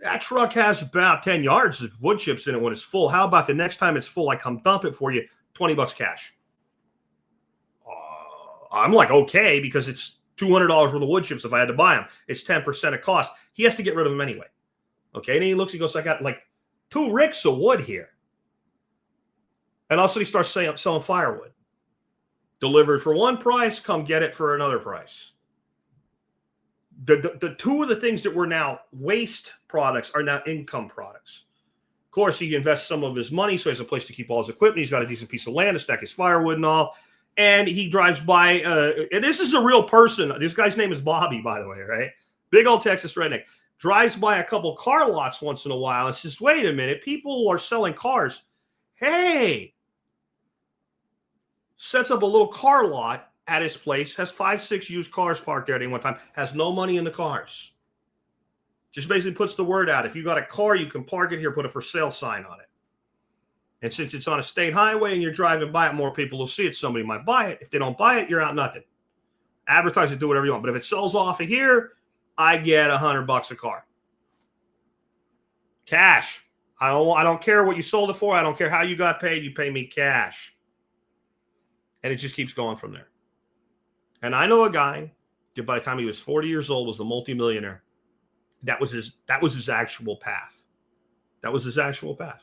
that truck has about 10 yards of wood chips in it when it's full. How about the next time it's full, I come dump it for you, $20 cash. I'm like, okay, because it's $200 worth of wood chips if I had to buy them. It's 10% of cost. He has to get rid of them anyway. Okay, and he looks, he goes, I got like 2 ricks of wood here. And also he starts selling firewood. Delivered for one price, come get it for another price. The two of the things that were now waste products are now income products. Of course, he invests some of his money, so he has a place to keep all his equipment. He's got a decent piece of land to stack his firewood and all. And he drives by, and this is a real person. This guy's name is Bobby, by the way, right? Big old Texas redneck. Drives by a couple car lots once in a while and says, wait a minute, people are selling cars. Hey. Sets up a little car lot at his place, has 5-6 used cars parked there at any one time, has no money in the cars. Just basically puts the word out. If you got a car, you can park it here, put a for sale sign on it. And since it's on a state highway and you're driving by it, more people will see it. Somebody might buy it. If they don't buy it, you're out nothing. Advertise it, do whatever you want. But if it sells off of here, I get $100 a car. Cash. I don't care what you sold it for. I don't care how you got paid. You pay me cash. And it just keeps going from there. And I know a guy by the time he was 40 years old, was a multimillionaire. That was his actual path. That was his actual path.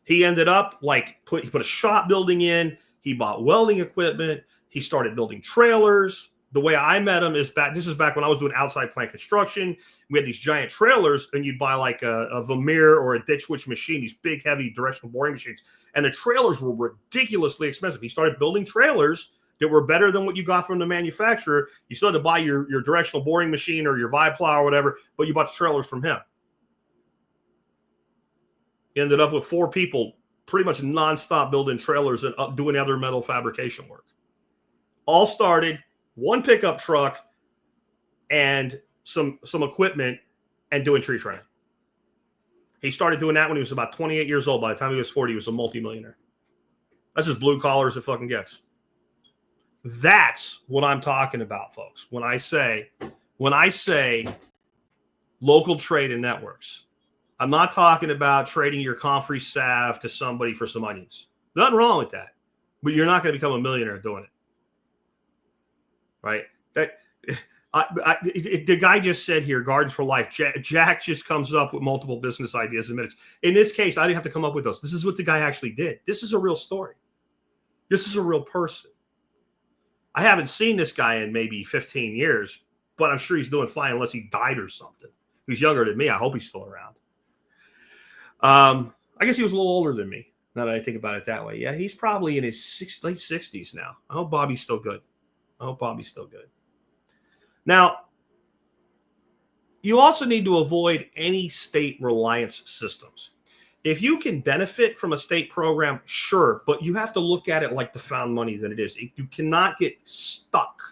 He ended up he put a shop building in. He bought welding equipment. He started building trailers. The way I met him is this is back when I was doing outside plant construction. We had these giant trailers, and you'd buy like a Vermeer or a ditch witch machine, these big, heavy directional boring machines. And the trailers were ridiculously expensive. He started building trailers that were better than what you got from the manufacturer. You still had to buy your directional boring machine or your Viplow or whatever, but you bought the trailers from him. He ended up with 4 people pretty much nonstop building trailers and doing other metal fabrication work. All started, one pickup truck and some equipment and doing tree trimming. He started doing that when he was about 28 years old. By the time he was 40, he was a multimillionaire. That's as blue collar as it fucking gets. That's what I'm talking about, folks. When I say local trade and networks, I'm not talking about trading your comfrey salve to somebody for some onions. Nothing wrong with that. But you're not going to become a millionaire doing it. Right? The guy just said here, Gardens for Life. Jack just comes up with multiple business ideas in minutes. In this case, I didn't have to come up with those. This is what the guy actually did. This is a real story. This is a real person. I haven't seen this guy in maybe 15 years, but I'm sure he's doing fine unless he died or something. He's younger than me. I hope he's still around. I guess he was a little older than me, now that I think about it that way. Yeah, he's probably in his late 60s now. I hope Bobby's still good. Now, you also need to avoid any state reliance systems. If you can benefit from a state program, sure, but you have to look at it like the found money that it is. You cannot get stuck,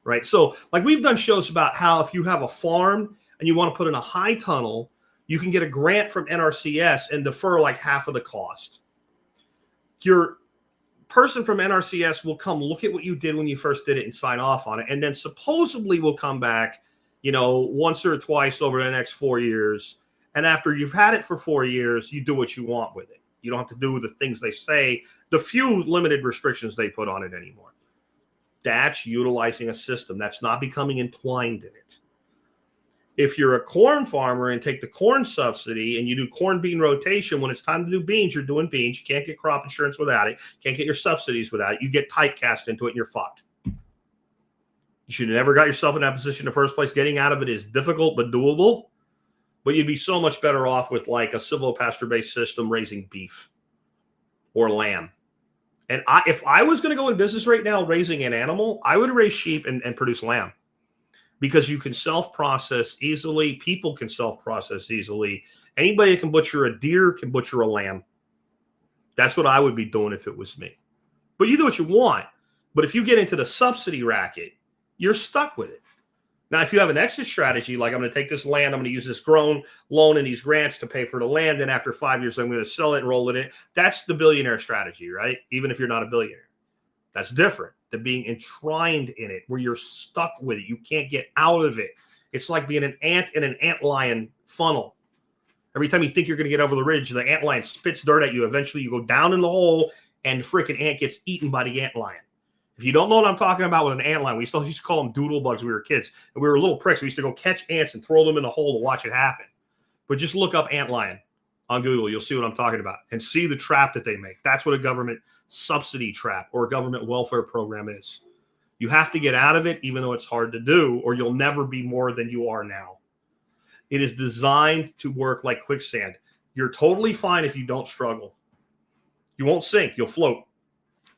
right? So, like we've done shows about how if you have a farm and you want to put in a high tunnel, you can get a grant from NRCS and defer like half of the cost. Your person from NRCS will come look at what you did when you first did it and sign off on it, and then supposedly will come back, once or twice over the next 4 years. And after you've had it for 4 years, you do what you want with it. You don't have to do the things they say, the few limited restrictions they put on it anymore. That's utilizing a system. That's not becoming entwined in it. If you're a corn farmer and take the corn subsidy and you do corn bean rotation, when it's time to do beans, you're doing beans. You can't get crop insurance without it. Can't get your subsidies without it. You get typecast into it and you're fucked. You should have never got yourself in that position in the first place. Getting out of it is difficult but doable. But you'd be so much better off with like a silvopasture-based system raising beef or lamb. And if I was going to go in business right now raising an animal, I would raise sheep and produce lamb. Because you can self-process easily. People can self-process easily. Anybody that can butcher a deer can butcher a lamb. That's what I would be doing if it was me. But you do what you want. But if you get into the subsidy racket, you're stuck with it. Now, if you have an exit strategy, like I'm going to take this land, I'm going to use this grown loan and these grants to pay for the land, and after 5 years, I'm going to sell it and roll it in. That's the billionaire strategy, right? Even if you're not a billionaire. That's different than being enshrined in it, where you're stuck with it. You can't get out of it. It's like being an ant in an antlion funnel. Every time you think you're going to get over the ridge, the antlion spits dirt at you. Eventually, you go down in the hole, and the freaking ant gets eaten by the antlion. If you don't know what I'm talking about with an antlion, we used to call them doodle bugs when we were kids. And we were little pricks. We used to go catch ants and throw them in the hole to watch it happen. But just look up antlion on Google. You'll see what I'm talking about and see the trap that they make. That's what a government subsidy trap or a government welfare program is. You have to get out of it, even though it's hard to do, or you'll never be more than you are now. It is designed to work like quicksand. You're totally fine if you don't struggle. You won't sink. You'll float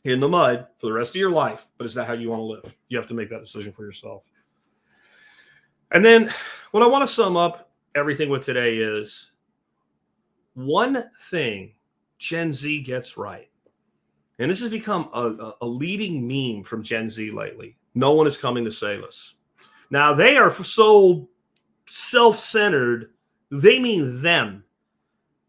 in the mud for the rest of your life. But is that how you want to live? You have to make that decision for yourself. And then what I want to sum up everything with today is one thing Gen Z gets right. And this has become a leading meme from Gen Z lately. No one is coming to save us. Now, they are so self-centered, they mean them.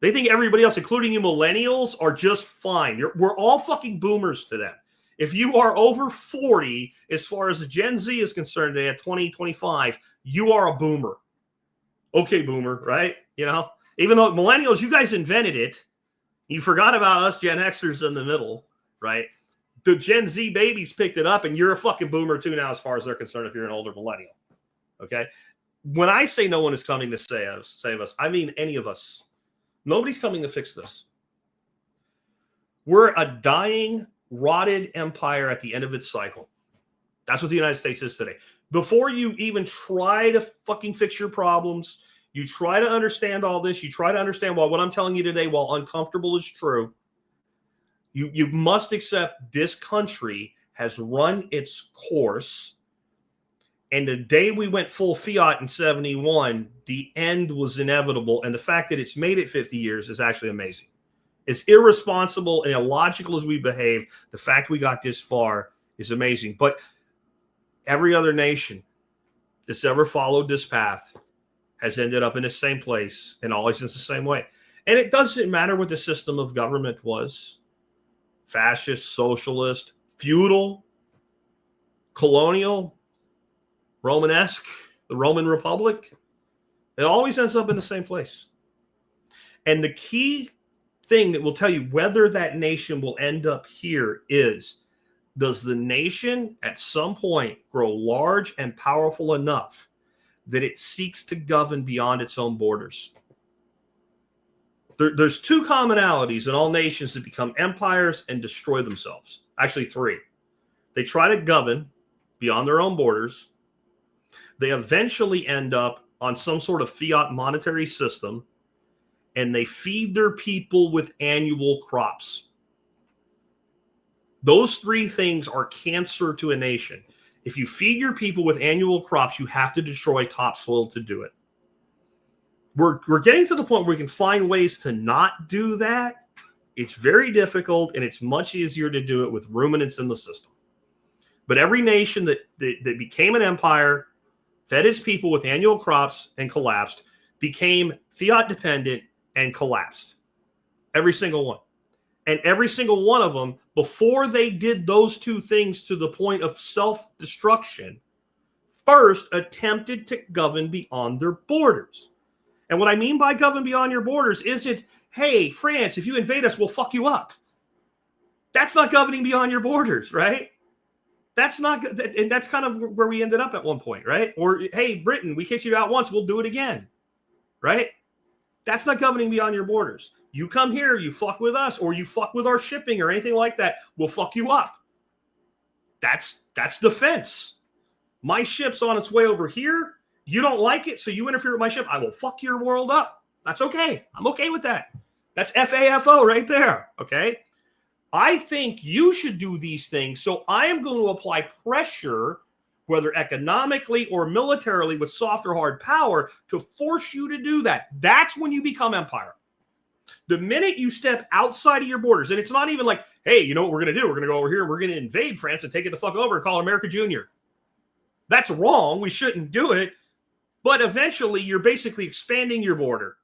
They think everybody else, including you millennials, are just fine. We're all fucking boomers to them. If you are over 40, as far as the Gen Z is concerned today at 2025, you are a boomer. Okay, boomer, right? Even though millennials, you guys invented it. You forgot about us Gen Xers in the middle, right? The Gen Z babies picked it up, and you're a fucking boomer too now, as far as they're concerned, if you're an older millennial. Okay? When I say no one is coming to save us, I mean any of us. Nobody's coming to fix this. We're a dying, rotted empire at the end of its cycle. That's what the United States is today. Before you even try to fucking fix your problems, you try to understand all this, you try to understand what I'm telling you today, while uncomfortable, is true, you must accept this country has run its course. And the day we went full fiat in 71, the end was inevitable. And the fact that it's made it 50 years is actually amazing. As irresponsible and illogical as we behave, the fact we got this far is amazing. But every other nation that's ever followed this path has ended up in the same place, and always in the same way. And it doesn't matter what the system of government was. Fascist, socialist, feudal, colonial, Romanesque, the Roman Republic. It always ends up in the same place. And the key thing that will tell you whether that nation will end up here is, does the nation at some point grow large and powerful enough that it seeks to govern beyond its own borders? There's two commonalities in all nations that become empires and destroy themselves. Actually, three. They try to govern beyond their own borders. They eventually end up on some sort of fiat monetary system, and they feed their people with annual crops. Those three things are cancer to a nation. If you feed your people with annual crops, you have to destroy topsoil to do it. We're getting to the point where we can find ways to not do that. It's very difficult, and it's much easier to do it with ruminants in the system. But every nation that became an empire, fed its people with annual crops and collapsed, became fiat dependent and collapsed. Every single one. And every single one of them, before they did those two things to the point of self-destruction, first attempted to govern beyond their borders. And what I mean by govern beyond your borders isn't, hey, France, if you invade us, we'll fuck you up. That's not governing beyond your borders, right? That's not good. And that's kind of where we ended up at one point, right? Or, hey, Britain, we kicked you out once, we'll do it again, right? That's not governing beyond your borders. You come here, you fuck with us, or you fuck with our shipping or anything like that, we'll fuck you up. That's defense. My ship's on its way over here. You don't like it, so you interfere with my ship. I will fuck your world up. That's okay. I'm okay with that. That's FAFO right there, okay? I think you should do these things, so I am going to apply pressure, whether economically or militarily, with soft or hard power, to force you to do that. That's when you become empire. The minute you step outside of your borders, and it's not even like, hey, you know what we're going to do? We're going to go over here and we're going to invade France and take it the fuck over and call it America Junior. That's wrong. We shouldn't do it. But eventually, you're basically expanding your border.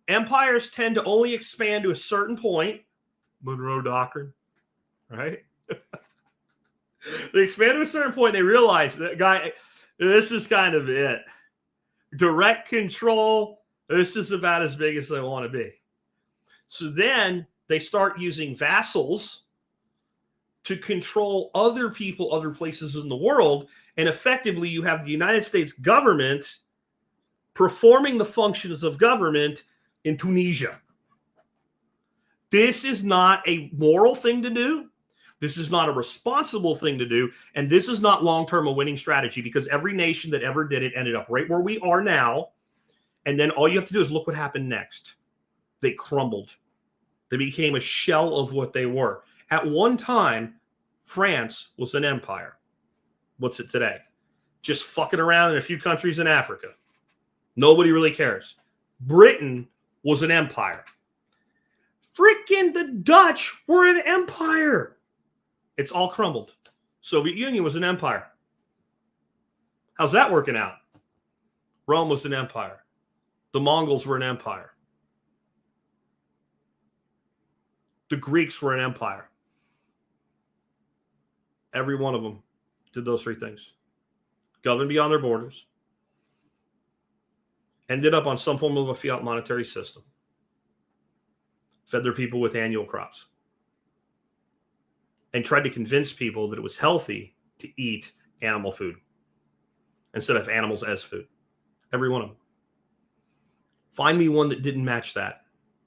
Empires tend to only expand to a certain point. Monroe Doctrine, right? They expand to a certain point, and they realize that, guy, this is kind of it. Direct control, this is about as big as they want to be. So then they start using vassals to control other people, other places in the world. And effectively, you have the United States government performing the functions of government in Tunisia. This is not a moral thing to do. This is not a responsible thing to do. And this is not long-term a winning strategy, because every nation that ever did it ended up right where we are now. And then all you have to do is look what happened next. They crumbled. They became a shell of what they were. At one time, France was an empire. What's it today? Just fucking around in a few countries in Africa. Nobody really cares. Britain was an empire. Freaking the Dutch were an empire. It's all crumbled. Soviet Union was an empire. How's that working out? Rome was an empire. The Mongols were an empire. The Greeks were an empire. Every one of them did those three things. Governed beyond their borders. Ended up on some form of a fiat monetary system. Fed their people with annual crops. and tried to convince people that it was healthy to eat animal food instead of animals as food. Every one of them. Find me one that didn't match that.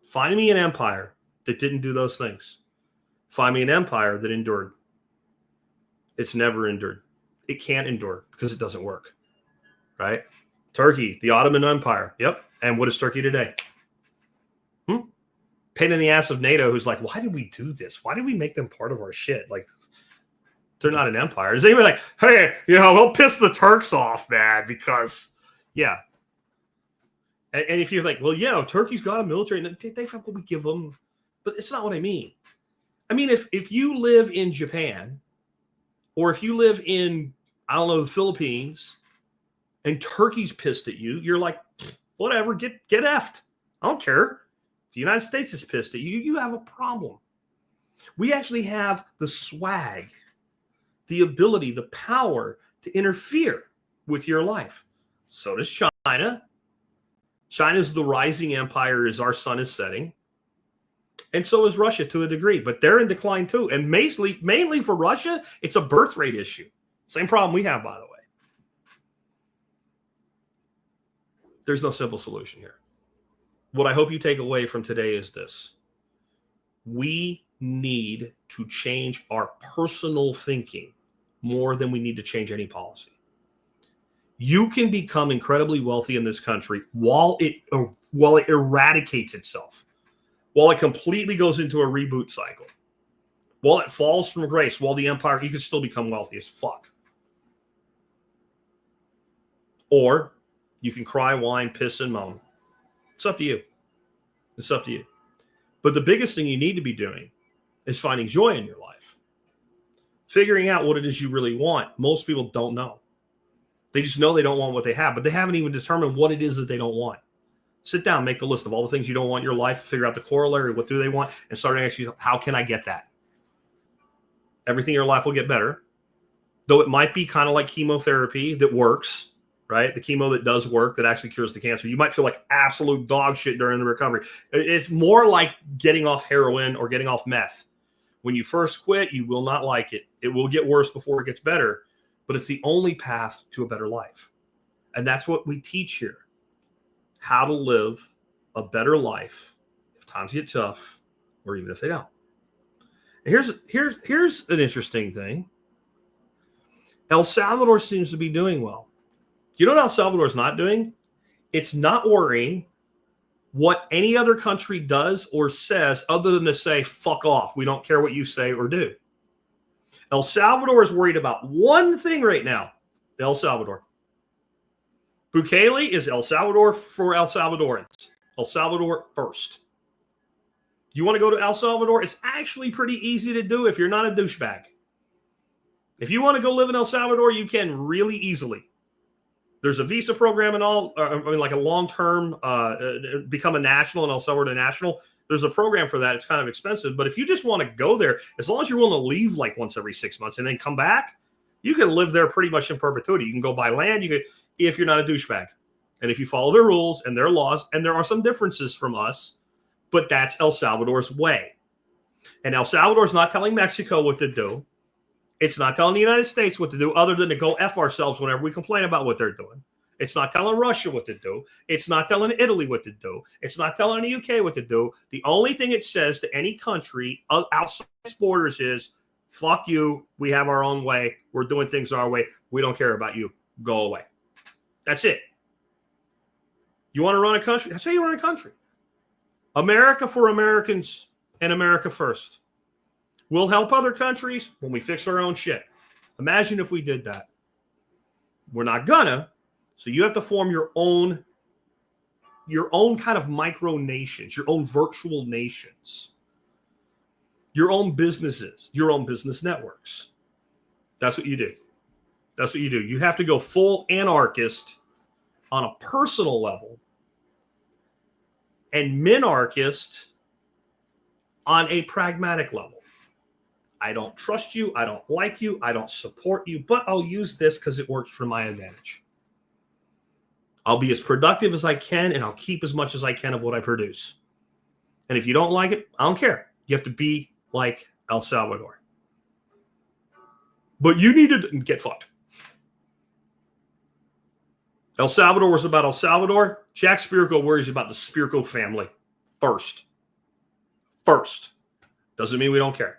Find me an empire that didn't do those things. Find me an empire that endured. It's never endured. It can't endure because it doesn't work, right? Turkey, the Ottoman Empire. Yep. And what is Turkey today? Pain in the ass of NATO, who's like, why did we do this? Why did we make them part of our shit? Like, they're not an empire. Is anybody like, hey, we'll piss the Turks off, man, because, yeah. And if you're like, well, yeah, Turkey's got a military, and they have what we give them. But it's not what I mean. I mean, if you live in Japan, or if you live in, I don't know, the Philippines, and Turkey's pissed at you, you're like, whatever, get effed. I don't care. If the United States is pissed at you, you have a problem. We actually have the swag, the ability, the power to interfere with your life. So does China. China's the rising empire as our sun is setting. And so is Russia to a degree, but they're in decline too. And mainly for Russia, it's a birth rate issue. Same problem we have, by the way. There's no simple solution here. What I hope you take away from today is this. We need to change our personal thinking more than we need to change any policy. You can become incredibly wealthy in this country while it eradicates itself, while it completely goes into a reboot cycle, while it falls from grace, while the empire, you can still become wealthy as fuck. Or you can cry, whine, piss, and moan. It's up to you. It's up to you. But the biggest thing you need to be doing is finding joy in your life. Figuring out what it is you really want. Most people don't know. They just know they don't want what they have, but they haven't even determined what it is that they don't want. Sit down, make a list of all the things you don't want in your life, figure out the corollary, what do they want, and start asking yourself, how can I get that? Everything in your life will get better, though it might be kind of like chemotherapy that works. Right? The chemo that does work, that actually cures the cancer. You might feel like absolute dog shit during the recovery. It's more like getting off heroin or getting off meth. When you first quit, you will not like it. It will get worse before it gets better, but it's the only path to a better life. And that's what we teach here. How to live a better life if times get tough or even if they don't. And here's an interesting thing. El Salvador seems to be doing well. Do you know what El Salvador's not doing? It's not worrying what any other country does or says other than to say, fuck off. We don't care what you say or do. El Salvador is worried about one thing right now. El Salvador. Bukele is El Salvador for El Salvadorans. El Salvador first. You want to go to El Salvador? It's actually pretty easy to do if you're not a douchebag. If you want to go live in El Salvador, you can really easily. There's a visa program and all, like a long-term, become a national, and El Salvador national. There's a program for that. It's kind of expensive. But if you just want to go there, as long as you're willing to leave like once every 6 months and then come back, you can live there pretty much in perpetuity. You can go buy land, if you're not a douchebag. And if you follow their rules and their laws, and there are some differences from us, but that's El Salvador's way. And El Salvador's not telling Mexico what to do. It's not telling the United States what to do other than to go F ourselves whenever we complain about what they're doing. It's not telling Russia what to do. It's not telling Italy what to do. It's not telling the UK what to do. The only thing it says to any country outside its borders is, fuck you. We have our own way. We're doing things our way. We don't care about you. Go away. That's it. You want to run a country? That's how you run a country. America for Americans and America first. We'll help other countries when we fix our own shit. Imagine if we did that. We're not gonna. So you have to form your own kind of micro nations, your own virtual nations, your own businesses, your own business networks. That's what you do. That's what you do. You have to go full anarchist on a personal level and minarchist on a pragmatic level. I don't trust you. I don't like you. I don't support you, but I'll use this because it works for my advantage. I'll be as productive as I can, and I'll keep as much as I can of what I produce. And if you don't like it, I don't care. You have to be like El Salvador. But you need to get fucked. El Salvador was about El Salvador. Jack Spirko worries about the Spirko family first. Doesn't mean we don't care.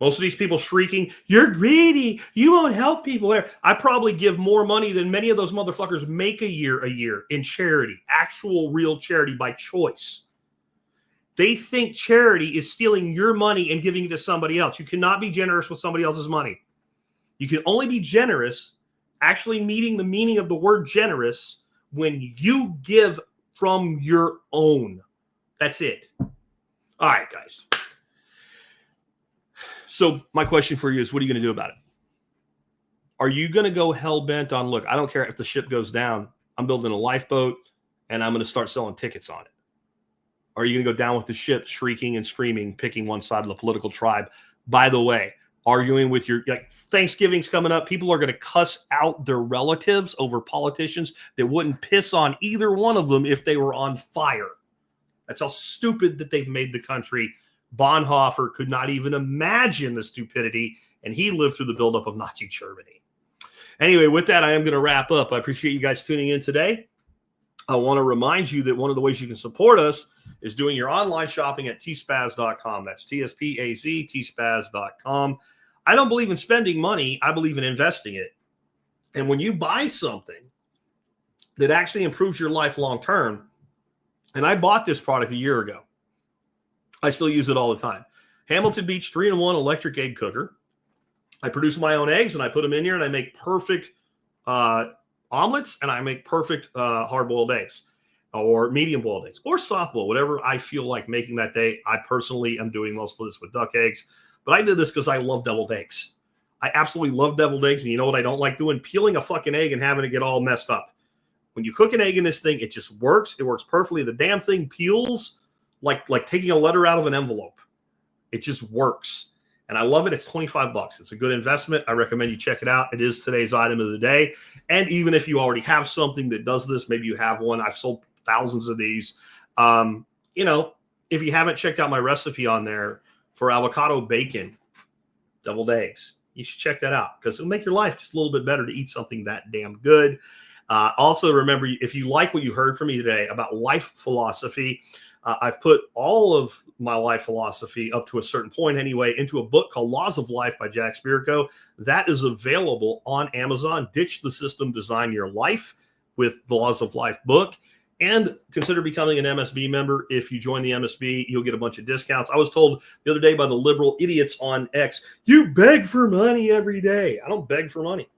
Most of these people shrieking, you're greedy, you won't help people. Whatever. I probably give more money than many of those motherfuckers make a year in charity, actual real charity by choice. They think charity is stealing your money and giving it to somebody else. You cannot be generous with somebody else's money. You can only be generous, actually meeting the meaning of the word generous, when you give from your own. That's it. All right, guys. So my question for you is, what are you going to do about it? Are you going to go hell-bent on, look, I don't care if the ship goes down. I'm building a lifeboat, and I'm going to start selling tickets on it. Or are you going to go down with the ship, shrieking and screaming, picking one side of the political tribe? By the way, arguing with your, like, Thanksgiving's coming up. People are going to cuss out their relatives over politicians that wouldn't piss on either one of them if they were on fire. That's how stupid that they've made the country. Bonhoeffer could not even imagine the stupidity, and he lived through the buildup of Nazi Germany. Anyway, with that, I am going to wrap up. I appreciate you guys tuning in today. I want to remind you that one of the ways you can support us is doing your online shopping at tspaz.com. That's TSPAZ, tspaz.com. I don't believe in spending money. I believe in investing it. And when you buy something that actually improves your life long term, and I bought this product a year ago. I still use it all the time. Hamilton Beach 3-in-1 electric egg cooker. I produce my own eggs, and I put them in here, and I make perfect omelets, and I make perfect hard-boiled eggs, or medium-boiled eggs, or soft-boiled, whatever I feel like making that day. I personally am doing most of this with duck eggs, but I did this because I love deviled eggs. I absolutely love deviled eggs, and you know what I don't like doing? Peeling a fucking egg and having it get all messed up. When you cook an egg in this thing, it just works. It works perfectly. The damn thing peels like taking a letter out of an envelope. It just works. And I love it. It's $25. It's a good investment. I recommend you check it out. It is today's item of the day. And even if you already have something that does this, maybe you have one. I've sold thousands of these. You know, if you haven't checked out my recipe on there for avocado bacon, deviled eggs, you should check that out because it'll make your life just a little bit better to eat something that damn good. Also, remember, if you like what you heard from me today about life philosophy, I've put all of my life philosophy up to a certain point anyway into a book called Laws of Life by Jack Spirko. That is available on Amazon. Ditch the system, design your life with the Laws of Life book. And consider becoming an MSB member. If you join the MSB, you'll get a bunch of discounts. I was told the other day by the liberal idiots on X, you beg for money every day. I don't beg for money.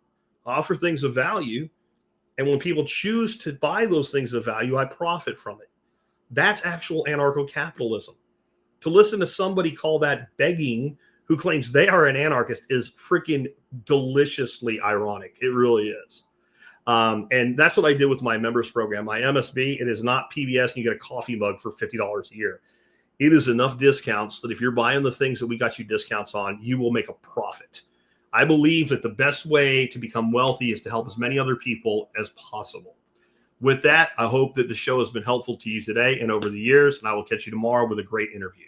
I offer things of value. And when people choose to buy those things of value, I profit from it. That's actual anarcho-capitalism. To listen to somebody call that begging who claims they are an anarchist is freaking deliciously ironic. It really is. And that's what I did with my members program. My MSB, it is not PBS and you get a coffee mug for $50 a year. It is enough discounts that if you're buying the things that we got you discounts on, you will make a profit. I believe that the best way to become wealthy is to help as many other people as possible. With that, I hope that the show has been helpful to you today and over the years, and I will catch you tomorrow with a great interview.